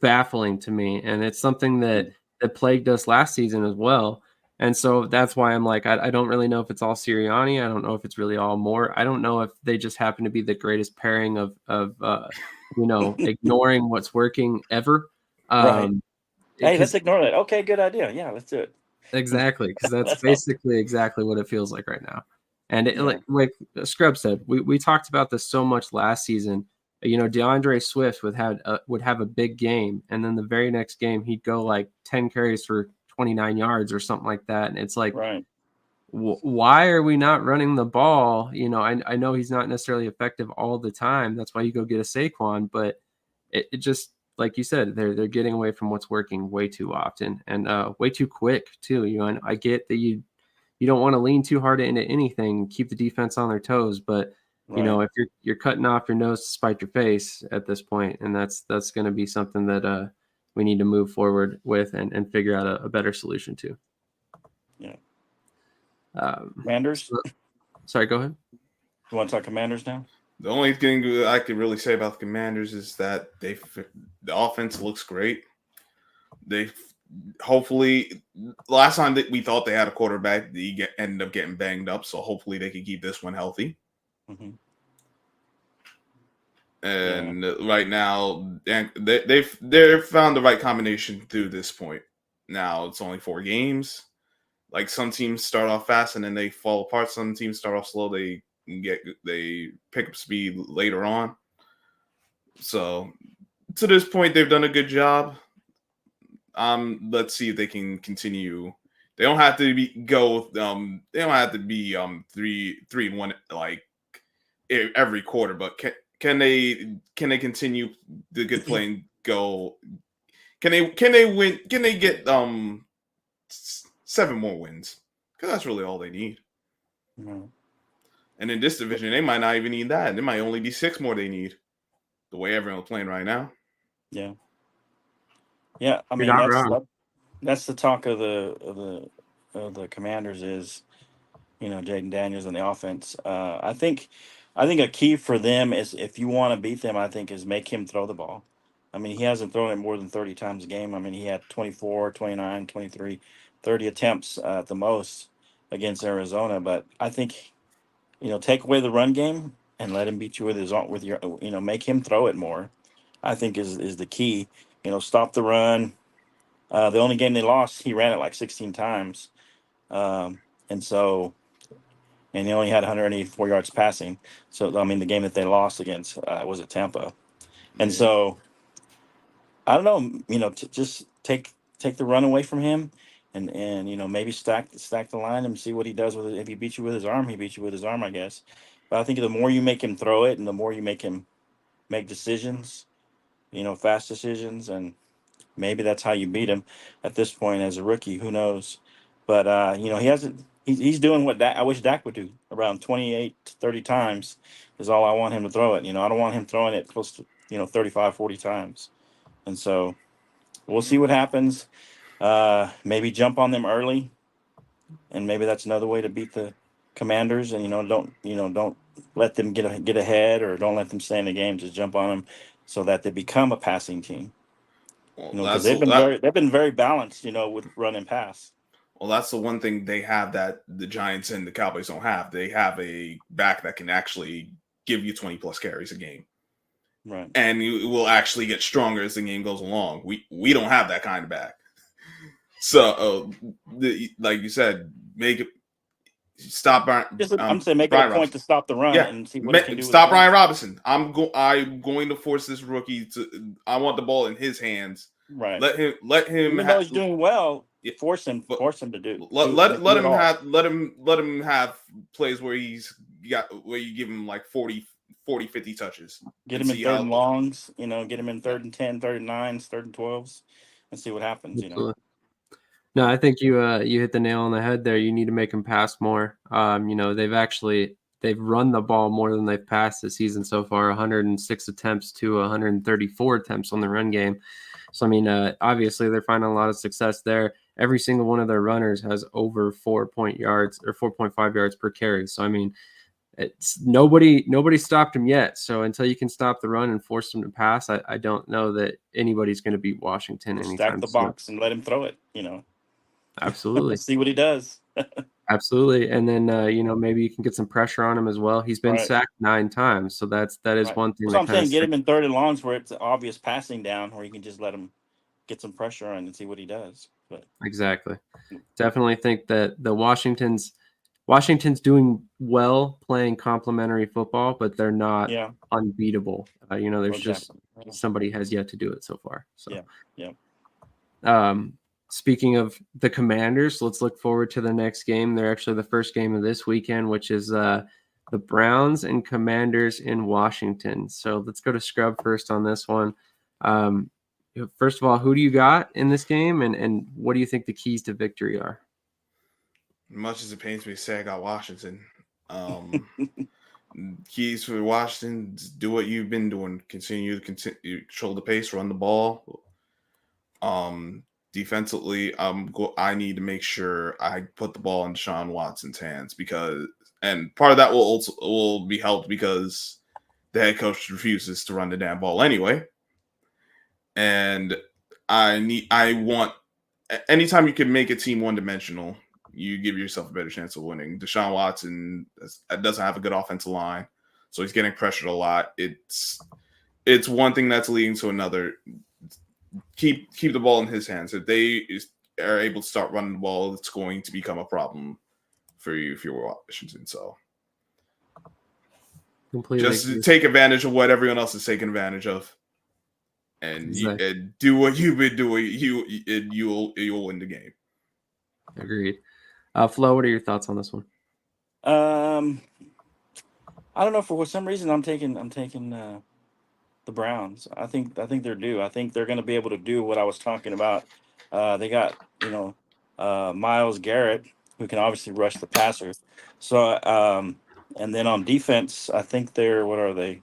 baffling to me. And it's something that plagued us last season as well. And so that's why I'm like, I don't really know if it's all Sirianni. I don't know if it's really all Moore. I don't know if they just happen to be the greatest pairing of ignoring what's working ever. Right. Hey, let's Because ignore that. Okay, good idea. Yeah, let's do it. exactly, because that's That's all. basically exactly what it feels like right now. And it, Yeah. like Scrub said, we talked about this so much last season. DeAndre Swift would have a big game, and then the very next game he'd go like 10 carries for 29 yards or something like that. And it's like, Right. why are we not running the ball? I know he's not necessarily effective all the time. That's why you go get a Saquon, but it just, like you said, they're getting away from what's working way too often and way too quick too. And I get that you don't want to lean too hard into anything, keep the defense on their toes, but Right. if you're cutting off your nose to spite your face at this point, and that's going to be something that we need to move forward with and figure out a better solution to. Yeah. Commanders. Commanders. Sorry, go ahead. You want to talk Commanders now? The only thing I can really say about the Commanders is that the offense looks great. They hopefully last time that we thought they had a quarterback, ended up getting banged up. So hopefully they can keep this one healthy. Mm-hmm. And right now, they've found the right combination through this point. Now it's only 4 games. Like some teams start off fast and then they fall apart. Some teams start off slow. They pick up speed later on. So to this point, they've done a good job. Let's see if they can continue. They don't have to be They don't have to be 3-1 like every quarter, but can they continue the good play and go? Can they win? Can they get 7 more wins? Because that's really all they need. Mm-hmm. And in this division, they might not even need that. It might only be 6 more they need. The way everyone's playing right now. Yeah. Yeah. I You're mean, not wrong. that's the talk of the Commanders is, Jaden Daniels and the offense. I think a key for them is, if you want to beat them, I think, is make him throw the ball. I mean, he hasn't thrown it more than 30 times a game. I mean, he had 24, 29, 23, 30 attempts at the most against Arizona. But I think, take away the run game and let him beat you with your, make him throw it more, I think is the key. Stop the run. The only game they lost, he ran it like 16 times. And so, and he only had 184 yards passing. So, I mean, the game that they lost against was at Tampa. And so, I don't know, to just take the run away from him, and maybe stack the line and see what he does with it. If he beats you with his arm, he beats you with his arm, I guess. But I think the more you make him throw it, and the more you make him make decisions, fast decisions, and maybe that's how you beat him at this point as a rookie. Who knows? But he hasn't. He's doing what I wish Dak would do, around 28 to 30 times is all I want him to throw it. I don't want him throwing it close to 35, 40 times. And so we'll see what happens. Maybe jump on them early, and maybe that's another way to beat the Commanders. And don't let them get ahead, or don't let them stay in the game. Just jump on them so that they become a passing team. Because they've been very balanced, with run and pass. Well, that's the one thing they have that the Giants and the Cowboys don't have. They have a back that can actually give you 20 plus carries a game. Right. And you will actually get stronger as the game goes along. We don't have that kind of back. So, like you said, make it stop Brian. I'm saying make it a point to stop the run and see what he can do. Stop Brian Robinson. I'm going to force this rookie to. I want the ball in his hands. Right. Let him. Even though he's doing well, force him to do. Let him have plays where you give him like 40, 50 touches. Get him in third and longs, get him in 3rd and 10, 3rd and 9s, 3rd and 12s, and see what happens. Absolutely. No, I think you hit the nail on the head there. You need to make them pass more. They've run the ball more than they've passed this season so far, 106 attempts to 134 attempts on the run game. So, I mean, obviously they're finding a lot of success there. Every single one of their runners has over 4.5 yards per carry. So, I mean, it's nobody stopped him yet. So until you can stop the run and force him to pass, I don't know that anybody's going to beat Washington anytime soon. Stack the box and let him throw it, Absolutely. See what he does. Absolutely. And then, maybe you can get some pressure on him as well. He's been sacked 9 times. So that is one thing. So I'm saying get him in 3rd and longs where it's obvious passing down, where you can just let him get some pressure on and see what he does. But exactly. Definitely think that the Washington's doing well playing complementary football, but they're not unbeatable. There's just somebody has yet to do it so far. So speaking of the Commanders, let's look forward to the next game. They're actually the first game of this weekend, which is the Browns and Commanders in Washington. So let's go to Scrub first on this one. First of all, who do you got in this game, and what do you think the keys to victory are? Much as it pains me to say, I got Washington. Keys for Washington: do what you've been doing. Continue to control the pace, run the ball. Defensively, I need to make sure I put the ball in Deshaun Watson's hands, and part of that will be helped because the head coach refuses to run the damn ball anyway. And anytime you can make a team one-dimensional, you give yourself a better chance of winning. Deshaun Watson doesn't have a good offensive line, so he's getting pressured a lot. It's one thing that's leading to another. Keep the ball in his hands. If they are able to start running the ball, it's going to become a problem for you if you're Washington. So, Completely Just agree. take advantage of what everyone else is taking advantage of, and Exactly. do what you've been doing. You'll win the game. Agreed. Flo, what are your thoughts on this one? I don't know. For some reason, I'm taking the Browns. I think they're due. I think they're going to be able to do what I was talking about. They got Miles Garrett, who can obviously rush the passer. So and then on defense, I think they're, what are they?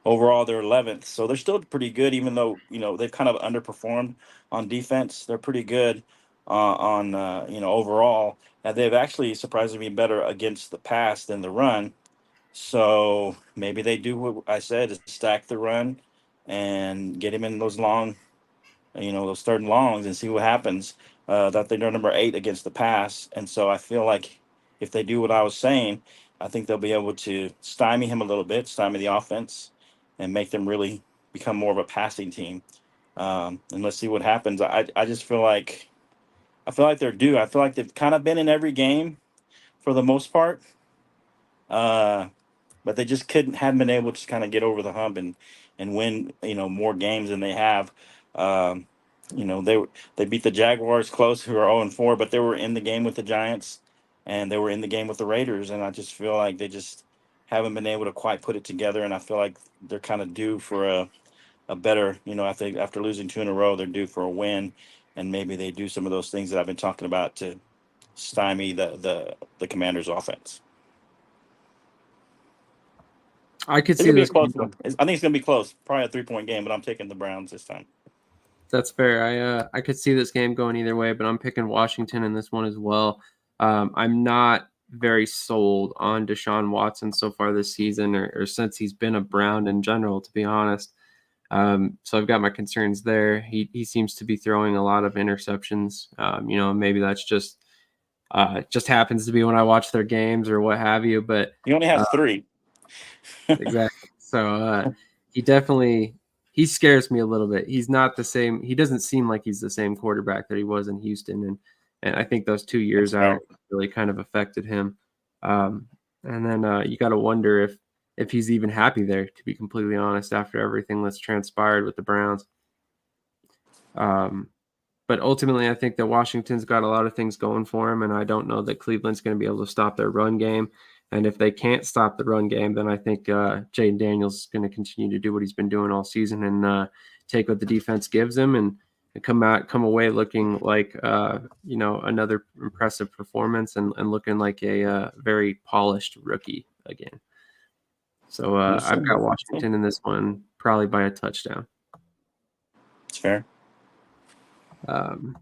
Overall, they're 11th. So they're still pretty good, even though they've kind of underperformed on defense. They're pretty good on overall, and they've actually surprisingly been better against the pass than the run. So maybe they do what I said, is stack the run and get him in those long, those third and longs, and see what happens. That they're number 8 against the pass, and so I feel like if they do what I was saying, I think they'll be able to stymie him a little bit, stymie the offense, and make them really become more of a passing team. And let's see what happens. I just feel like they're due. I feel like they've kind of been in every game for the most part. Uh, but they just hadn't been able to kind of get over the hump and win more games than they have. Um, they beat the Jaguars close, who are 0-4, but they were in the game with the Giants, and they were in the game with the Raiders, and I just feel like they just haven't been able to quite put it together, and I feel like they're kind of due for a better, I think after losing 2 in a row, they're due for a win, and maybe they do some of those things that I've been talking about to stymie the Commanders' offense. I could It's see gonna be a this. close one. I think it's gonna be close. Probably a 3-point game, but I'm taking the Browns this time. That's fair. I could see this game going either way, but I'm picking Washington in this one as well. I'm not very sold on Deshaun Watson so far this season, or since he's been a Brown in general, to be honest. So I've got my concerns there. He seems to be throwing a lot of interceptions. Maybe that's just happens to be when I watch their games or what have you. But He only has uh, 3. exactly. So he scares me a little bit. He's not the same. He doesn't seem like he's the same quarterback that he was in Houston, and I think those 2 years That's fair. out really kind of affected him. And then you got to wonder if he's even happy there, to be completely honest, after everything that's transpired with the Browns. But ultimately, I think that Washington's got a lot of things going for him, and I don't know that Cleveland's going to be able to stop their run game. And if they can't stop the run game, then I think Jaden Daniels is going to continue to do what he's been doing all season and take what the defense gives him and come away looking like another impressive performance and looking like a very polished rookie again. So I've got Washington in this one, probably by a touchdown. It's fair.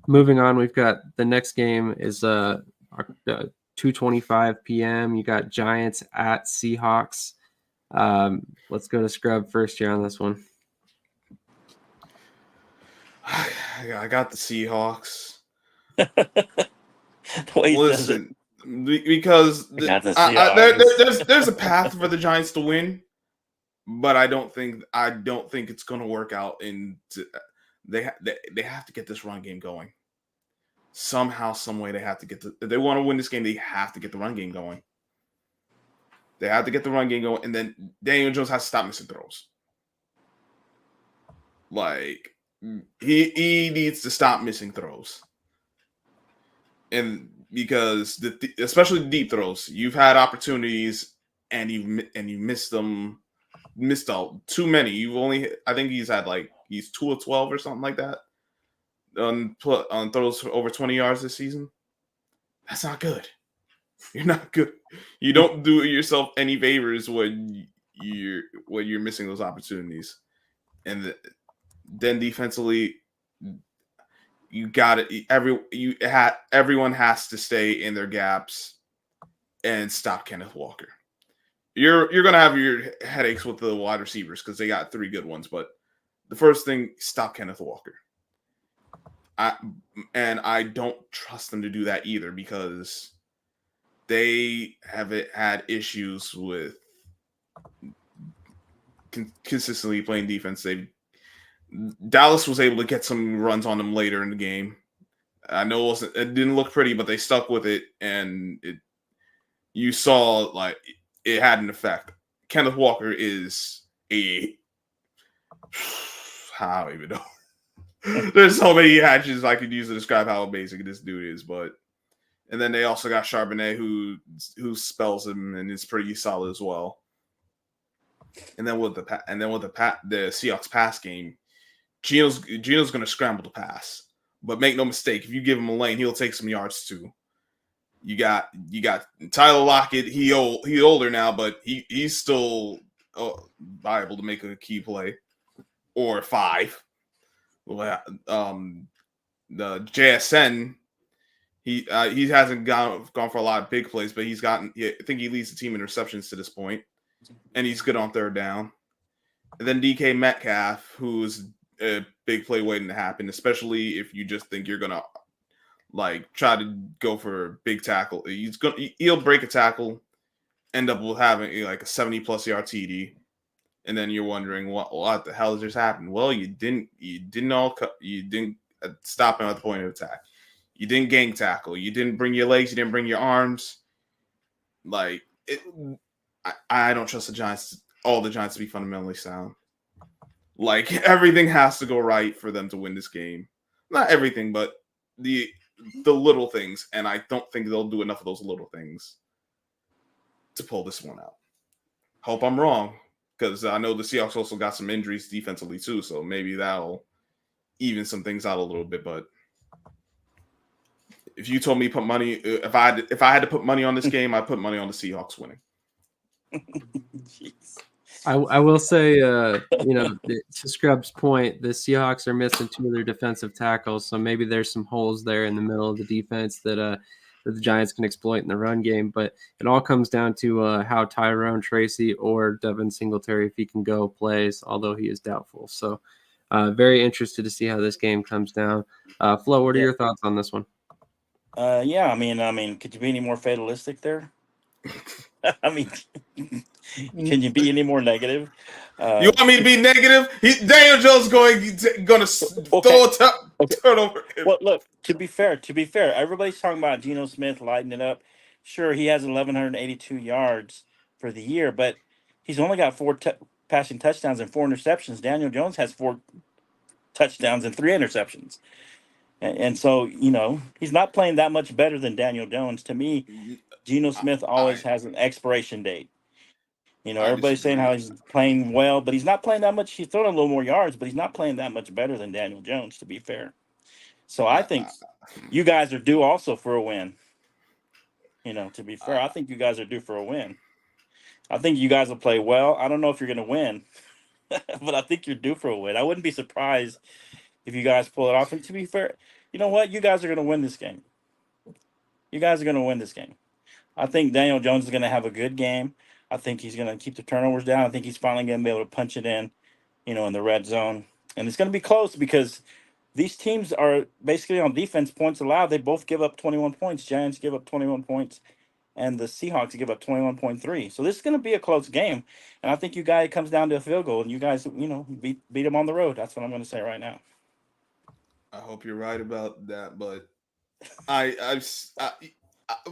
Moving on, we've got the next game is 2:25 p.m. You got Giants at Seahawks. Let's go to Scrub first here on this one. I got the Seahawks. Listen, because there's a path for the Giants to win, but I don't think it's going to work out. They have to get this run game going somehow, some way. They have to get if they want to win this game, they have to get the run game going. They have to get the run game going, and then Daniel Jones has to stop missing throws. Like he needs to stop missing throws, and because especially the deep throws, you've had opportunities and you missed them, missed out too many. I think he's 2 of 12 or something like that on throws for over 20 yards this season. That's not good. You're not good. You don't do yourself any favors when you're missing those opportunities. And then defensively, you got it. Everyone has to stay in their gaps and stop Kenneth Walker. You're gonna have your headaches with the wide receivers because they got 3 good ones, but the first thing, stop Kenneth Walker. I don't trust them to do that either because they have had issues with consistently playing defense. Dallas was able to get some runs on them later in the game. I know it didn't look pretty, but they stuck with it, and you saw like it had an effect. Kenneth Walker is I don't even know. There's so many hatches I could use to describe how amazing this dude is, and then they also got Charbonnet who spells him and is pretty solid as well. And then with the Seahawks pass game, Gino's going to scramble to pass, but make no mistake, if you give him a lane, he'll take some yards too. You got Tyler Lockett. He older now, but he's still viable to make a key play or 5. The JSN. He hasn't gone for a lot of big plays, but he's gotten. I think he leads the team in receptions to this point, and he's good on third down. And then DK Metcalf, who's a big play waiting to happen, especially if you just think you're gonna try to go for a big tackle. He'll break a tackle, end up with having a 70+ yard TD, and then you're wondering what the hell just happened. Well, you didn't stop him at the point of attack. You didn't gang tackle. You didn't bring your legs. You didn't bring your arms. I don't trust the Giants. All the Giants to be fundamentally sound. Everything has to go right for them to win this game. Not everything, but the little things, and I don't think they'll do enough of those little things to pull this one out. Hope I'm wrong, because I know the Seahawks also got some injuries defensively too, so maybe that'll even some things out a little bit. But if you told me put money, if I had to put money on this game, I'd put money on the Seahawks winning. I will say, to Scrub's point, the Seahawks are missing 2 of their defensive tackles, so maybe there's some holes there in the middle of the defense that the Giants can exploit in the run game. But it all comes down to how Tyrone Tracy or Devin Singletary, if he can go, plays, although he is doubtful. So very interested to see how this game comes down. Flo, what are your thoughts on this one? I mean, could you be any more fatalistic there? I mean, can you be any more negative? You want me to be negative? Daniel Jones going to throw a turnover. Well, look, to be fair, everybody's talking about Geno Smith lighting it up. Sure, he has 1,182 yards for the year, but he's only got 4 passing touchdowns and 4 interceptions. Daniel Jones has 4 touchdowns and 3 interceptions. And so, he's not playing that much better than Daniel Jones. To me, Geno Smith always has an expiration date. Everybody's saying how he's playing well, but he's not playing that much. He's throwing a little more yards, but he's not playing that much better than Daniel Jones, to be fair. So I think you guys are due also for a win. To be fair, I think you guys are due for a win. I think you guys will play well. I don't know if you're going to win, but I think you're due for a win. I wouldn't be surprised if you guys pull it off. And to be fair, you know what? You guys are going to win this game. I think Daniel Jones is going to have a good game. I think he's going to keep the turnovers down. I think he's finally going to be able to punch it in, in the red zone. And it's going to be close because these teams are basically on defense points allowed. They both give up 21 points. Giants give up 21 points, and the Seahawks give up 21.3. So this is going to be a close game. And I think you guys, it comes down to a field goal, and you guys, beat them on the road. That's what I'm going to say right now. I hope you're right about that, but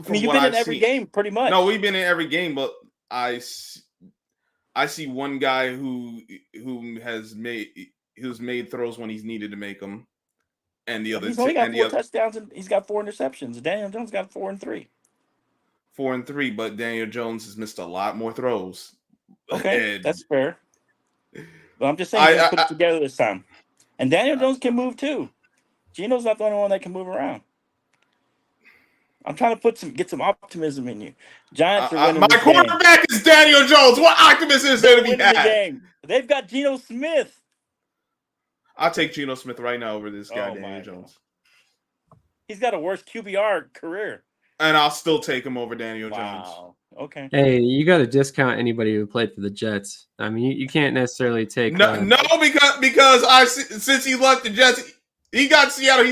you've been in every game pretty much. No, we've been in every game, but I see one guy who has made throws when he's needed to make them, and the other he's only got 4 touchdowns and he's got 4 interceptions. Daniel Jones got 4 and 3. 4 and 3, but Daniel Jones has missed a lot more throws. Okay, that's fair. But I'm just saying, he's put it together this time, and Daniel Jones can move too. Geno's not the only one that can move around. I'm trying to get some optimism in you. Giants are winning. My quarterback is Daniel Jones. What optimism is there to be had? The game. They've got Geno Smith. I'll take Geno Smith right now over this guy, Daniel Jones. He's got a worse QBR career. And I'll still take him over Daniel Jones. Jones. Okay. Hey, you got to discount anybody who played for the Jets. I mean, you can't necessarily take. Because since he left the Jets, he got Seattle.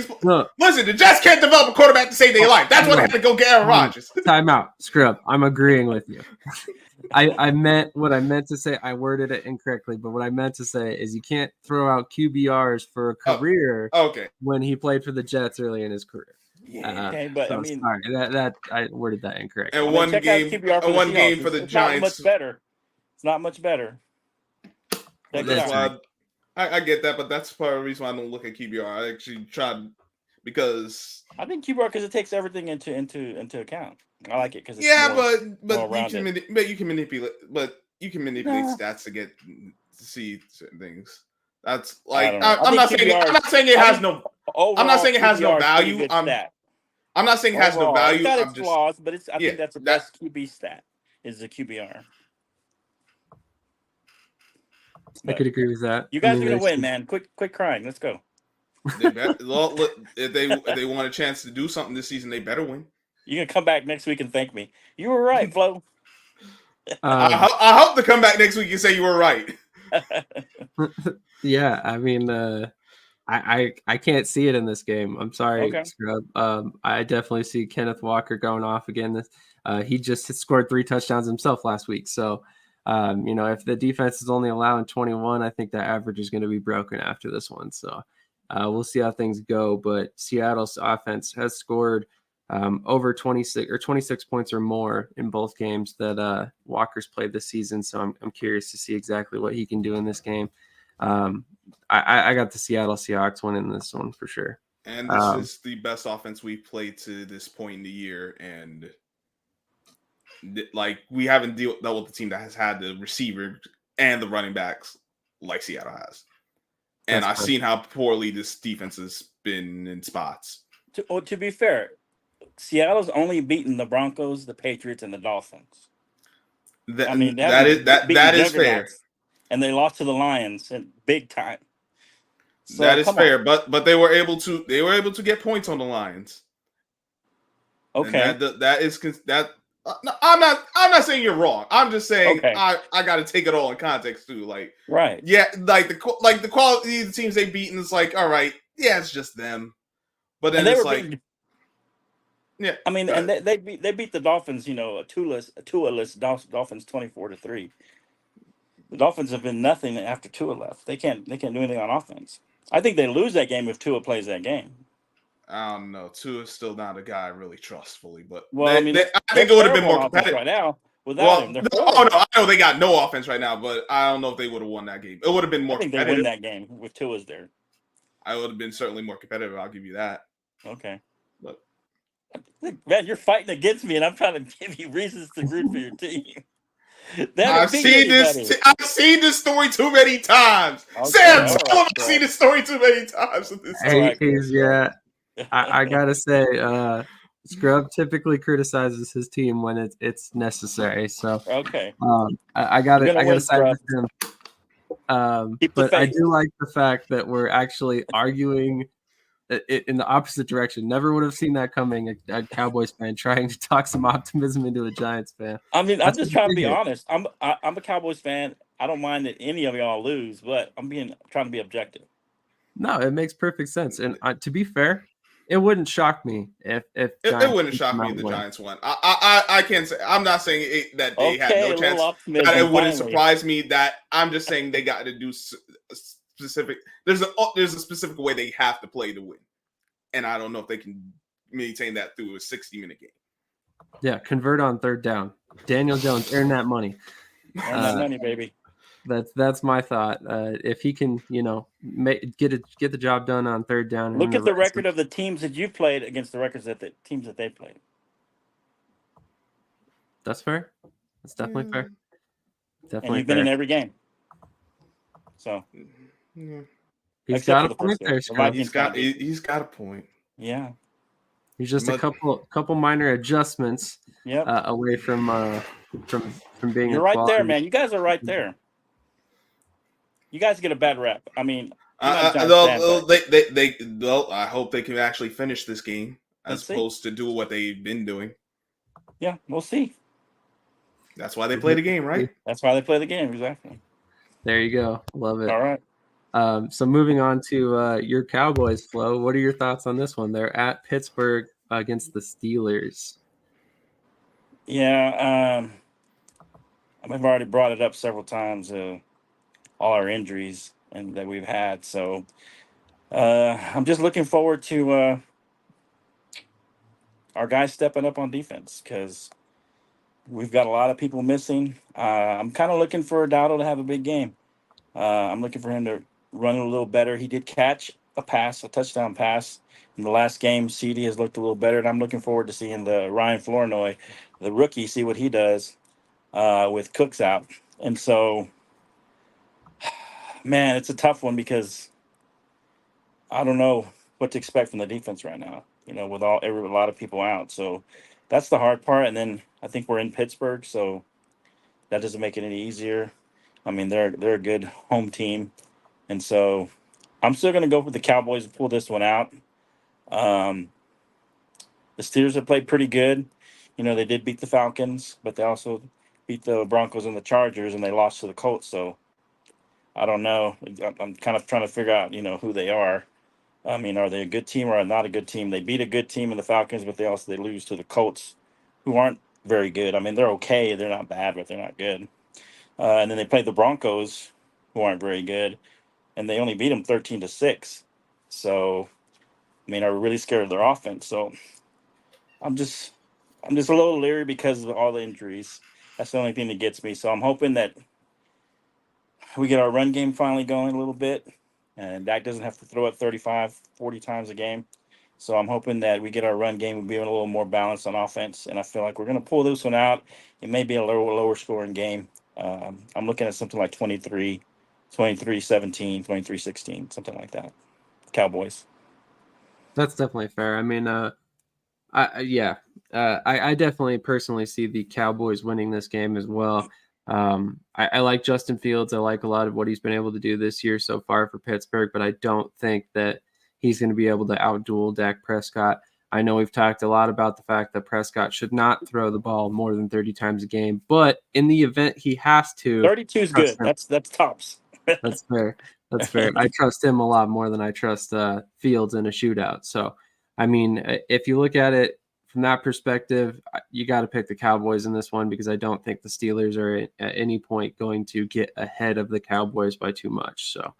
Listen, the Jets can't develop a quarterback to save their life. That's why they had to go get Aaron Rodgers. Time out, Scrub. I'm agreeing with you. I meant what I meant to say. I worded it incorrectly, but what I meant to say is you can't throw out QBRs for a career. When he played for the Jets early in his career. Okay, but so sorry that I worded that incorrectly. And one game for the Giants. Not much better. It's not much better. Check it That's out. why I get that, but that's part of the reason why I don't look at QBR. I actually tried because I think QBR because it takes everything into account. I like it because it's yeah, more but you rounded. can manipulate No. stats to see certain things. That's I like don't know. I'm not saying it has no. I'm not saying it has no QBR is a pretty value. good stat. I'm not saying it has no Overall, value. it's got I'm its just flaws, but I yeah, think that's the that best QB stat is the QBR. I could agree with that. You I guys mean, are gonna there's win, man. Quit crying. Let's go. they bet. Well, look, if they want a chance to do something this season, they better win. You can come back next week and thank me. You were right, Flo. I hope to come back next week and say you were right. yeah, I mean, I can't see it in this game. I'm sorry, Okay. Scrub. I definitely see Kenneth Walker going off again. He just scored 3 touchdowns himself last week. So, if the defense is only allowing 21, I think that average is going to be broken after this one. So, we'll see how things go. But Seattle's offense has scored over 26 points or more in both games that Walker's played this season. So I'm curious to see exactly what he can do in this game. I got the Seattle Seahawks winning this one for sure. And this is the best offense we've played to this point in the year. And like we haven't dealt with the team that has had the receiver and the running backs like Seattle has. And I've seen how poorly this defense has been in spots. To be fair, Seattle's only beaten the Broncos, the Patriots, and the Dolphins. That is fair. And they lost to the Lions in big time. So, that is fair, but they were able to get points on the Lions. Okay, I'm not saying you're wrong. I'm just saying okay. I got to take it all in context too. Like right, yeah, like the quality of the teams they've beaten is like all right, yeah, it's just them. But then it's like yeah, I mean, and they beat the Dolphins. A Tua-less Dolphins 24-3. The Dolphins have been nothing after Tua left. They can't do anything on offense. I think they lose that game if Tua plays that game. I don't know. Tua is still not a guy I really trust fully, but well, I think it would have been more competitive right now without him. No, I know they got no offense right now, but I don't know if they would have won that game. It would have been more. I think they win that game with Tua's there. I would have been certainly more competitive. I'll give you that. Okay. But man, you're fighting against me, and I'm trying to give you reasons to root for your team. I've seen this story too many times. Okay, Sam, tell him I've seen this story too many times. Yeah, I gotta say, Scrub typically criticizes his team when it's necessary. So okay, I gotta side with him. But I do like the fact that we're actually arguing in the opposite direction. Never would have seen that coming. A Cowboys fan trying to talk some optimism into a Giants fan. I mean, I'm just trying to be honest. I'm a Cowboys fan. I don't mind that any of y'all lose, but I'm trying to be objective. No, it makes perfect sense. And to be fair, it wouldn't shock me if it wouldn't shock me if the Giants won. I can't say. I'm not saying that they had no chance. It wouldn't surprise me. That I'm just saying they got to do specific. There's a specific way they have to play to win, and I don't know if they can maintain that through a 60-minute game. Yeah, convert on third down. Daniel Jones, earn that money. Earn that money, baby. That's my thought. If he can, get the job done on third down. Look at the record of the teams that you've played against the records that the teams that they played. That's fair. That's definitely fair. Definitely and you've been in every game. So he's got a point there, Scott. He's got a point. Yeah. He's just a couple minor adjustments away from being. You're right there, man. You guys are right there. You guys get a bad rep. I mean, I hope they can actually finish this game as opposed to do what they've been doing. Yeah, we'll see. That's why they play the game, right? That's why they play the game, exactly. There you go. Love it. All right. So moving on to your Cowboys, Flo. What are your thoughts on this one? They're at Pittsburgh against the Steelers. Yeah, I've already brought it up several times. All our injuries and that we've had. So I'm just looking forward to our guys stepping up on defense because we've got a lot of people missing. I'm kind of looking for Dowdle to have a big game. I'm looking for him to run a little better. He did catch a touchdown pass in the last game. CD has looked a little better, and I'm looking forward to seeing the Ryan Flournoy, the rookie, see what he does with Cooks out. And so, man, it's a tough one because I don't know what to expect from the defense right now. With a lot of people out, so that's the hard part. And then I think we're in Pittsburgh, so that doesn't make it any easier. I mean, they're a good home team, and so I'm still going to go for the Cowboys to pull this one out. Um, the Steelers have played pretty good. They did beat the Falcons, but they also beat the Broncos and the Chargers, and they lost to the Colts. So I don't know. I'm kind of trying to figure out, who they are. I mean, are they a good team or not a good team? They beat a good team in the Falcons, but they lose to the Colts, who aren't very good. I mean, they're okay. They're not bad, but they're not good. And then they played the Broncos, who aren't very good, and they only beat them 13-6. So, I mean, are really scared of their offense. So, I'm just, I'm just a little leery because of all the injuries. That's the only thing that gets me. So I'm hoping that we get our run game finally going a little bit, and Dak doesn't have to throw it 35, 40 times a game. So I'm hoping that we get our run game and be a little more balanced on offense. And I feel like we're going to pull this one out. It may be a lower scoring game. I'm looking at something like 23-17, 23-16, something like that. Cowboys. That's definitely fair. I mean, I definitely personally see the Cowboys winning this game as well. I like Justin Fields. I like a lot of what he's been able to do this year so far for Pittsburgh, but I don't think that he's going to be able to outduel Dak Prescott. I know we've talked a lot about the fact that Prescott should not throw the ball more than 30 times a game, but in the event he has to, 32 is good. That's tops. That's fair. That's fair. I trust him a lot more than I trust Fields in a shootout. So, I mean, if you look at it from that perspective, you got to pick the Cowboys in this one because I don't think the Steelers are at any point going to get ahead of the Cowboys by too much. So,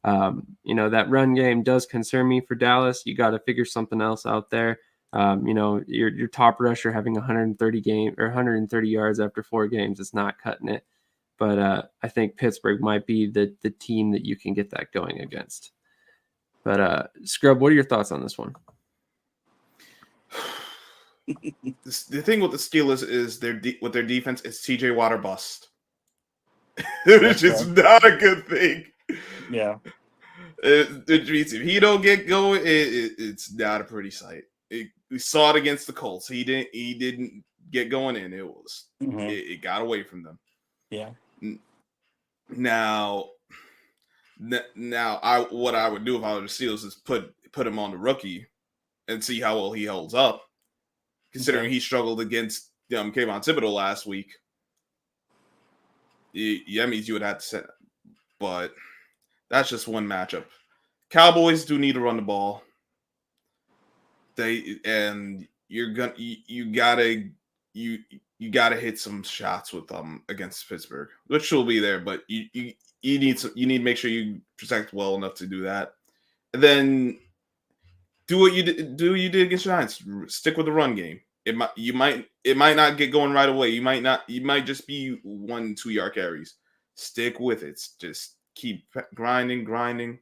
that run game does concern me for Dallas. You got to figure something else out there. Your top rusher having 130 yards after 4 games is not cutting it. But I think Pittsburgh might be the team that you can get that going against. But Scrub, what are your thoughts on this one? The thing with the Steelers is with their defense is TJ Watt or bust. Which is not a good thing. Yeah. It means if he don't get going, it's not a pretty sight. We saw it against the Colts. He didn't get going in. It got away from them. Yeah. Now, what I would do if I was the Steelers is put him on the rookie and see how well he holds up. Considering he struggled against Kayvon Thibodeau last week, that means you would have to set. But that's just one matchup. Cowboys do need to run the ball. You gotta hit some shots with them against Pittsburgh, which will be there. But you need to make sure you protect well enough to do that, and then do what you did against the Giants. Stick with the run game. It might not get going right away. You might just be 1-2 yard carries. Stick with it. Just keep grinding.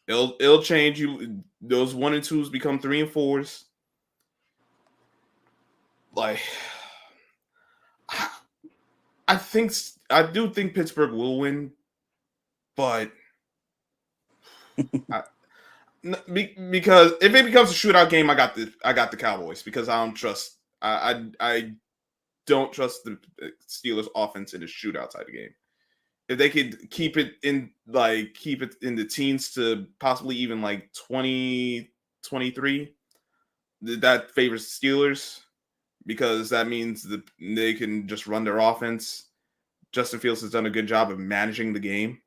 It'll change. You those 1 and 2s become 3 and 4s. Like, I do think Pittsburgh will win, but because if it becomes a shootout game, I got the Cowboys because I don't trust the Steelers offense in a shootout type of game. If they could keep it in the teens to possibly even like 20, 23, that favors the Steelers because that means that they can just run their offense. Justin Fields has done a good job of managing the game.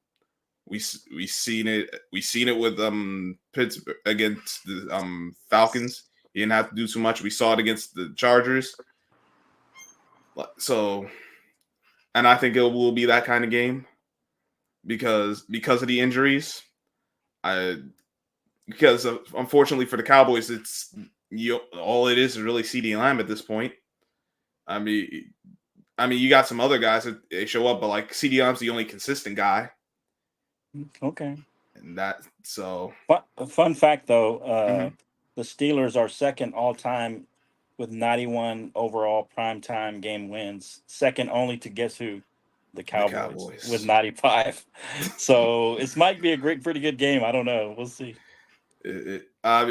We've seen it with Pittsburgh against the Falcons. He didn't have to do too much. We saw it against the Chargers. So, and I think it will be that kind of game because of the injuries. Unfortunately for the Cowboys, it's all it is really CeeDee Lamb at this point. I mean, I mean, you got some other guys that they show up, but like CDM's the only consistent guy, Okay. and that so. Fun fact though, Mhm. the Steelers are second all time with 91 overall primetime game wins. Second only to guess who? The The Cowboys with Cowboys. 95. So it might be a pretty good game. I don't know. We'll see. I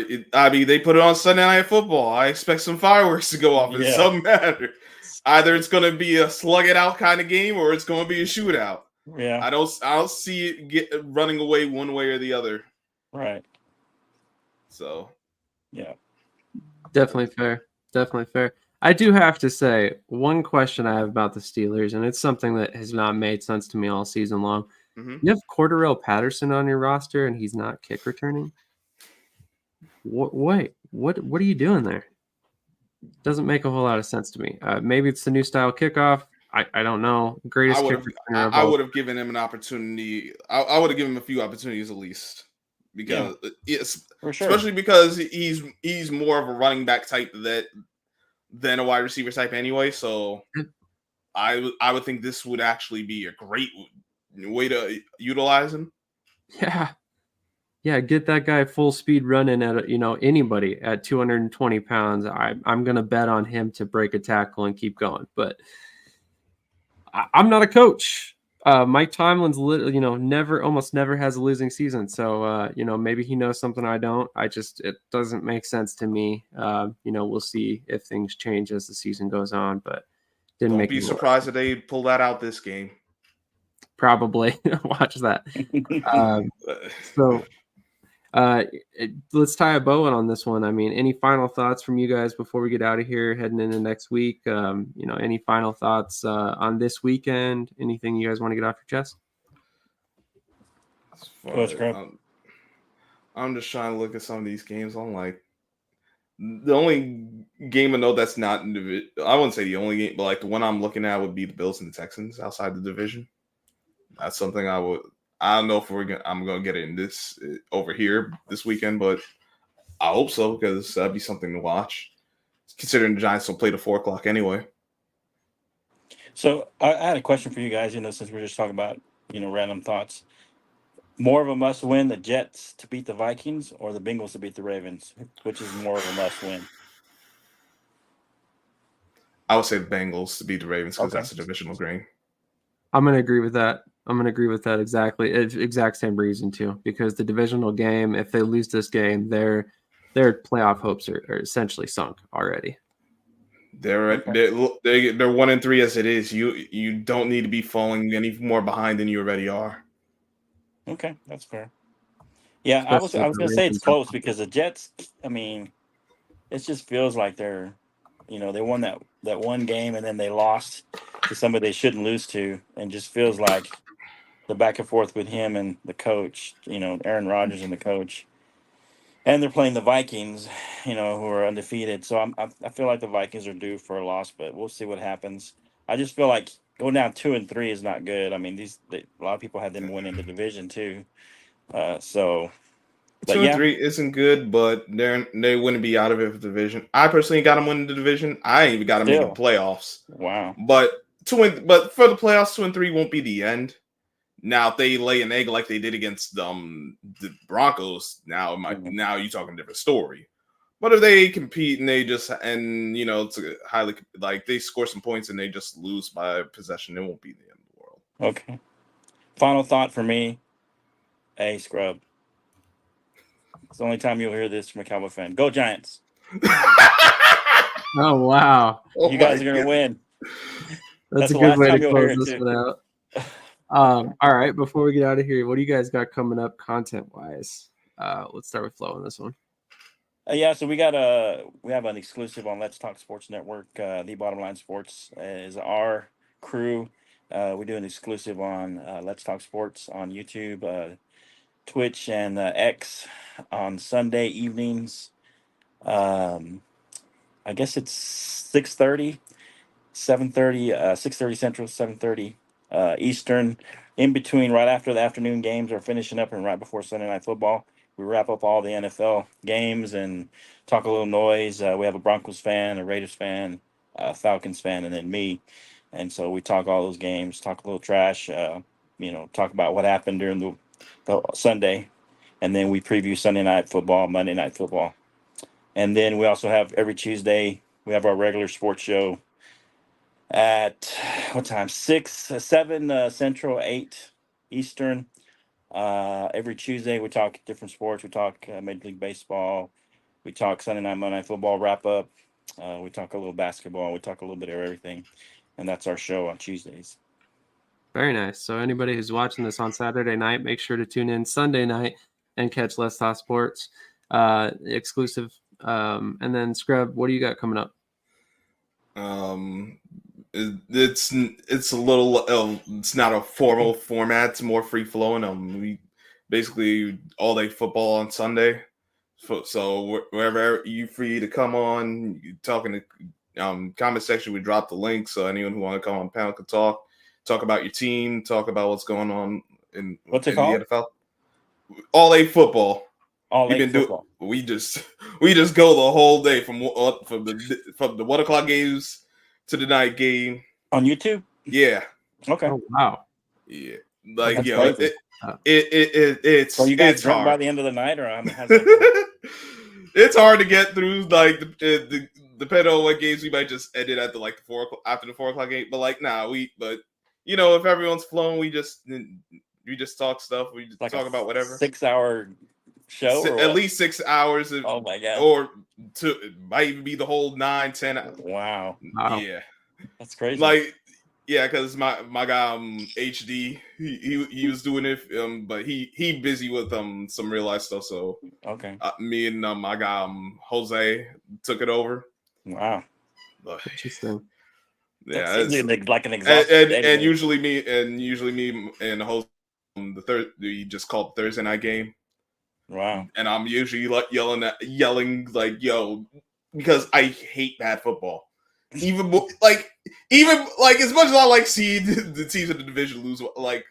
mean, they put it on Sunday Night Football. I expect some fireworks to go off. It Yeah. doesn't matter. Either it's going to be a slug it out kind of game, or it's going to be a shootout. Yeah. I don't see it running away one way or the other. Right. So Yeah. Definitely fair. Definitely fair. I do have to say one question I have about the Steelers, and it's something that has not made sense to me all season long. mhm. You have Cordarrelle Patterson on your roster, and he's not kick returning. Wait, what are you doing there? Doesn't make a whole lot of sense to me. Maybe it's the new style kickoff. I don't know. Greatest kick returner of I all. would have given him an opportunity. I would have given him a few opportunities at least, because it's For sure. especially because he's more of a running back type than a wide receiver type anyway. So I would think this would actually be a great way to utilize him. Yeah. Yeah, get that guy full speed running at anybody at 220 pounds. I'm gonna bet on him to break a tackle and keep going. But I'm not a coach. Mike Tomlin's almost never has a losing season. So maybe he knows something I don't. It doesn't make sense to me. We'll see if things change as the season goes on. But didn't Don't make be me surprised if they pull that out this game. probably watch that. So. Let's tie a bow on this one. I mean, any final thoughts from you guys before we get out of here, heading into next week? Any final thoughts on this weekend? Anything you guys want to get off your chest? I'm just trying to look at some of these games. I'm like, the only game I know that's not in the, I wouldn't say the only game, but like the one I'm looking at would be the Bills and the Texans outside the division. That's something I don't know if I'm gonna get it in this over here this weekend, but I hope so, because that'd be something to watch. Considering the Giants don't play to 4:00 anyway. So I had a question for you guys. Since we're just talking about random thoughts, more of a must win: the Jets to beat the Vikings or the Bengals to beat the Ravens? Which is more of a must win? I would say the Bengals to beat the Ravens, because Okay. that's a divisional game. I'm going to agree with that. Exactly. Exact same reason too, because the divisional game, if they lose this game, their playoff hopes are essentially sunk already. They're 1-3 as it is. You don't need to be falling any more behind than you already are. Okay, that's fair. Yeah, Especially I if was the gonna say it's Ravens are- close because the Jets. I mean, it just feels like they're, they won that one game and then they lost to somebody they shouldn't lose to, and just feels like the back and forth with him and the coach. Aaron Rodgers and the coach, and they're playing the Vikings, who are undefeated. So I feel like the Vikings are due for a loss, but we'll see what happens. I just feel like going down 2-3 is not good. I mean, a lot of people had them winning the division too. So, but 2 and yeah, 3 isn't good, but they wouldn't be out of it for the division. I personally got them winning the division. I ain't even got them making the still, playoffs. wow. But but for the playoffs, 2 and 3 won't be the end. Now, if they lay an egg like they did against the Broncos, now you're talking a different story. But if they compete and it's a highly, like, they score some points and they just lose by possession, it won't be the end of the world. Okay. Final thought for me: hey, scrub. It's the only time you'll hear this from a Cowboy fan. Go Giants! Oh wow, You guys are gonna win. that's a the good last way to time you'll hear close it this too. one out. All right, before we get out of here, what do you guys got coming up content wise? Let's start with Flo on this one. Yeah, so we have an exclusive on Let's Talk Sports Network. The Bottom Line Sports is our crew. We do an exclusive on Let's Talk Sports on YouTube, Twitch, and X on Sunday evenings. I guess it's 6:30, 7:30, 6:30 Central, 7:30 Eastern. In between, right after the afternoon games are finishing up, and right before Sunday Night Football, we wrap up all the NFL games and talk a little noise. We have a Broncos fan, a Raiders fan, a Falcons fan, and then me. And so we talk all those games, talk a little trash, talk about what happened during the Sunday. And then we preview Sunday night football, Monday night football. And then we also have every Tuesday, we have our regular sports show at what time? 7 Central, 8 Eastern. Every Tuesday we talk different sports. We talk Major League Baseball. We talk Sunday night, Monday night football wrap up. We talk a little basketball. We talk a little bit of everything. And that's our show on Tuesdays. Very nice. So anybody who's watching this on Saturday night, make sure to tune in Sunday night and catch Let's Talk Sports exclusive. And then Scrub, what do you got coming up? It's a little it's not a formal format. It's more free flowing. We basically all day football on Sunday. So wherever you free to come on, you talking to comment section. We drop the link so anyone who want to come on panel can talk about your team, talk about what's going on in What's it in called? the NFL. All day football. All day football. We just go the whole day from the 1 o'clock games to the night game On YouTube? Yeah. Okay. Oh, wow. Yeah. Like, That's you know, crazy. it's So you guys it's drunk hard. by the end of the night, or how's that? It's hard to get through. Like, the depending on what games, we might just end it at the 4 o'clock, after the 4 o'clock game. But like, but you know, if everyone's flown, we just talk stuff. We just Like talk about whatever. 6-hour show, or At what? least 6 hours. Oh my god! Or it might even be the whole 9-10 hours. Wow, Yeah. that's crazy. Like, yeah, because my guy HD, he was doing it, but he busy with some real life stuff. So okay, me and my guy Jose took it over. wow, But, Interesting. yeah, that's it's, like an exhausting and usually me and Jose we just called Thursday night game. Wow, And I'm usually like yelling like, yo, because I hate bad football. Even like as much as I like seeing the teams in the division lose, like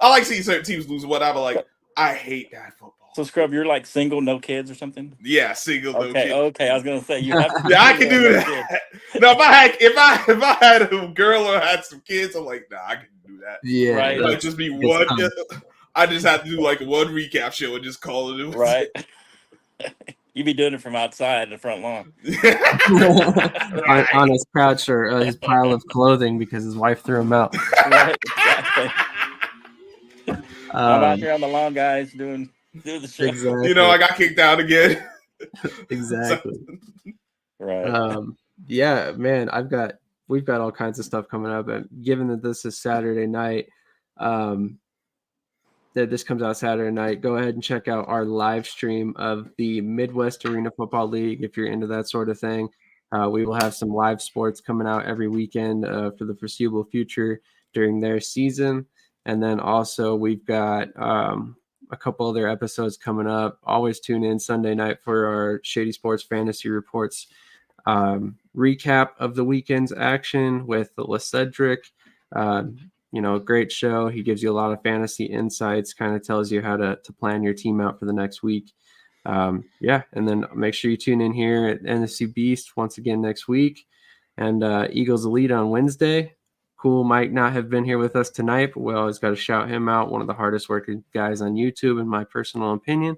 I like seeing certain teams lose, whatever. Like, I hate bad football. So Scrub, you're like single, no kids or something? Yeah, single, no Okay, kid. okay. I was gonna say you have to. Yeah, I can do no that. kids. No, if I had a girl or had some kids, I'm like, nah, I can do that. Yeah. Right. It might just be it's one. tough. I just have to do like one recap show and just call it. Right. You be doing it from outside the front lawn. on his couch or his pile of clothing because his wife threw him out. Right. Exactly. I'm out here on the lawn, guys, doing the show. Exactly. You know, I got kicked out again. Exactly. Right. Yeah, man, we've got all kinds of stuff coming up, and given that this is Saturday night, that this comes out Saturday night, go ahead and check out our live stream of the Midwest Arena Football League if you're into that sort of thing. We will have some live sports coming out every weekend for the foreseeable future during their season. And then also we've got a couple other episodes coming up. Always tune in Sunday night for our Shady Sports Fantasy Reports recap of the weekend's action with LeCedric. Great show. He gives you a lot of fantasy insights, kind of tells you how to plan your team out for the next week. And then make sure you tune in here at NFC Beast once again next week. And Eagles Elite on Wednesday. Cool might not have been here with us tonight, but we always got to shout him out. One of the hardest working guys on YouTube, in my personal opinion.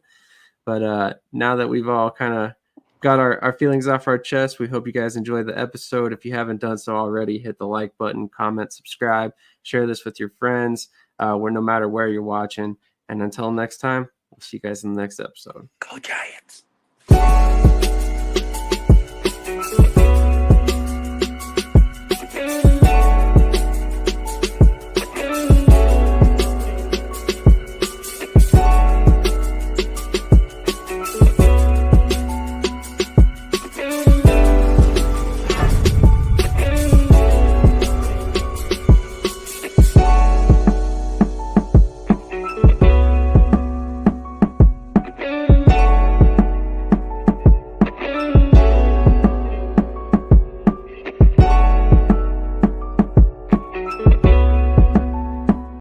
But now that we've all kind of got our feelings off our chest, we hope you guys enjoyed the episode. If you haven't done so already, hit the like button, comment, subscribe, share this with your friends, no matter where you're watching. And until next time, we'll see you guys in the next episode. Go Giants.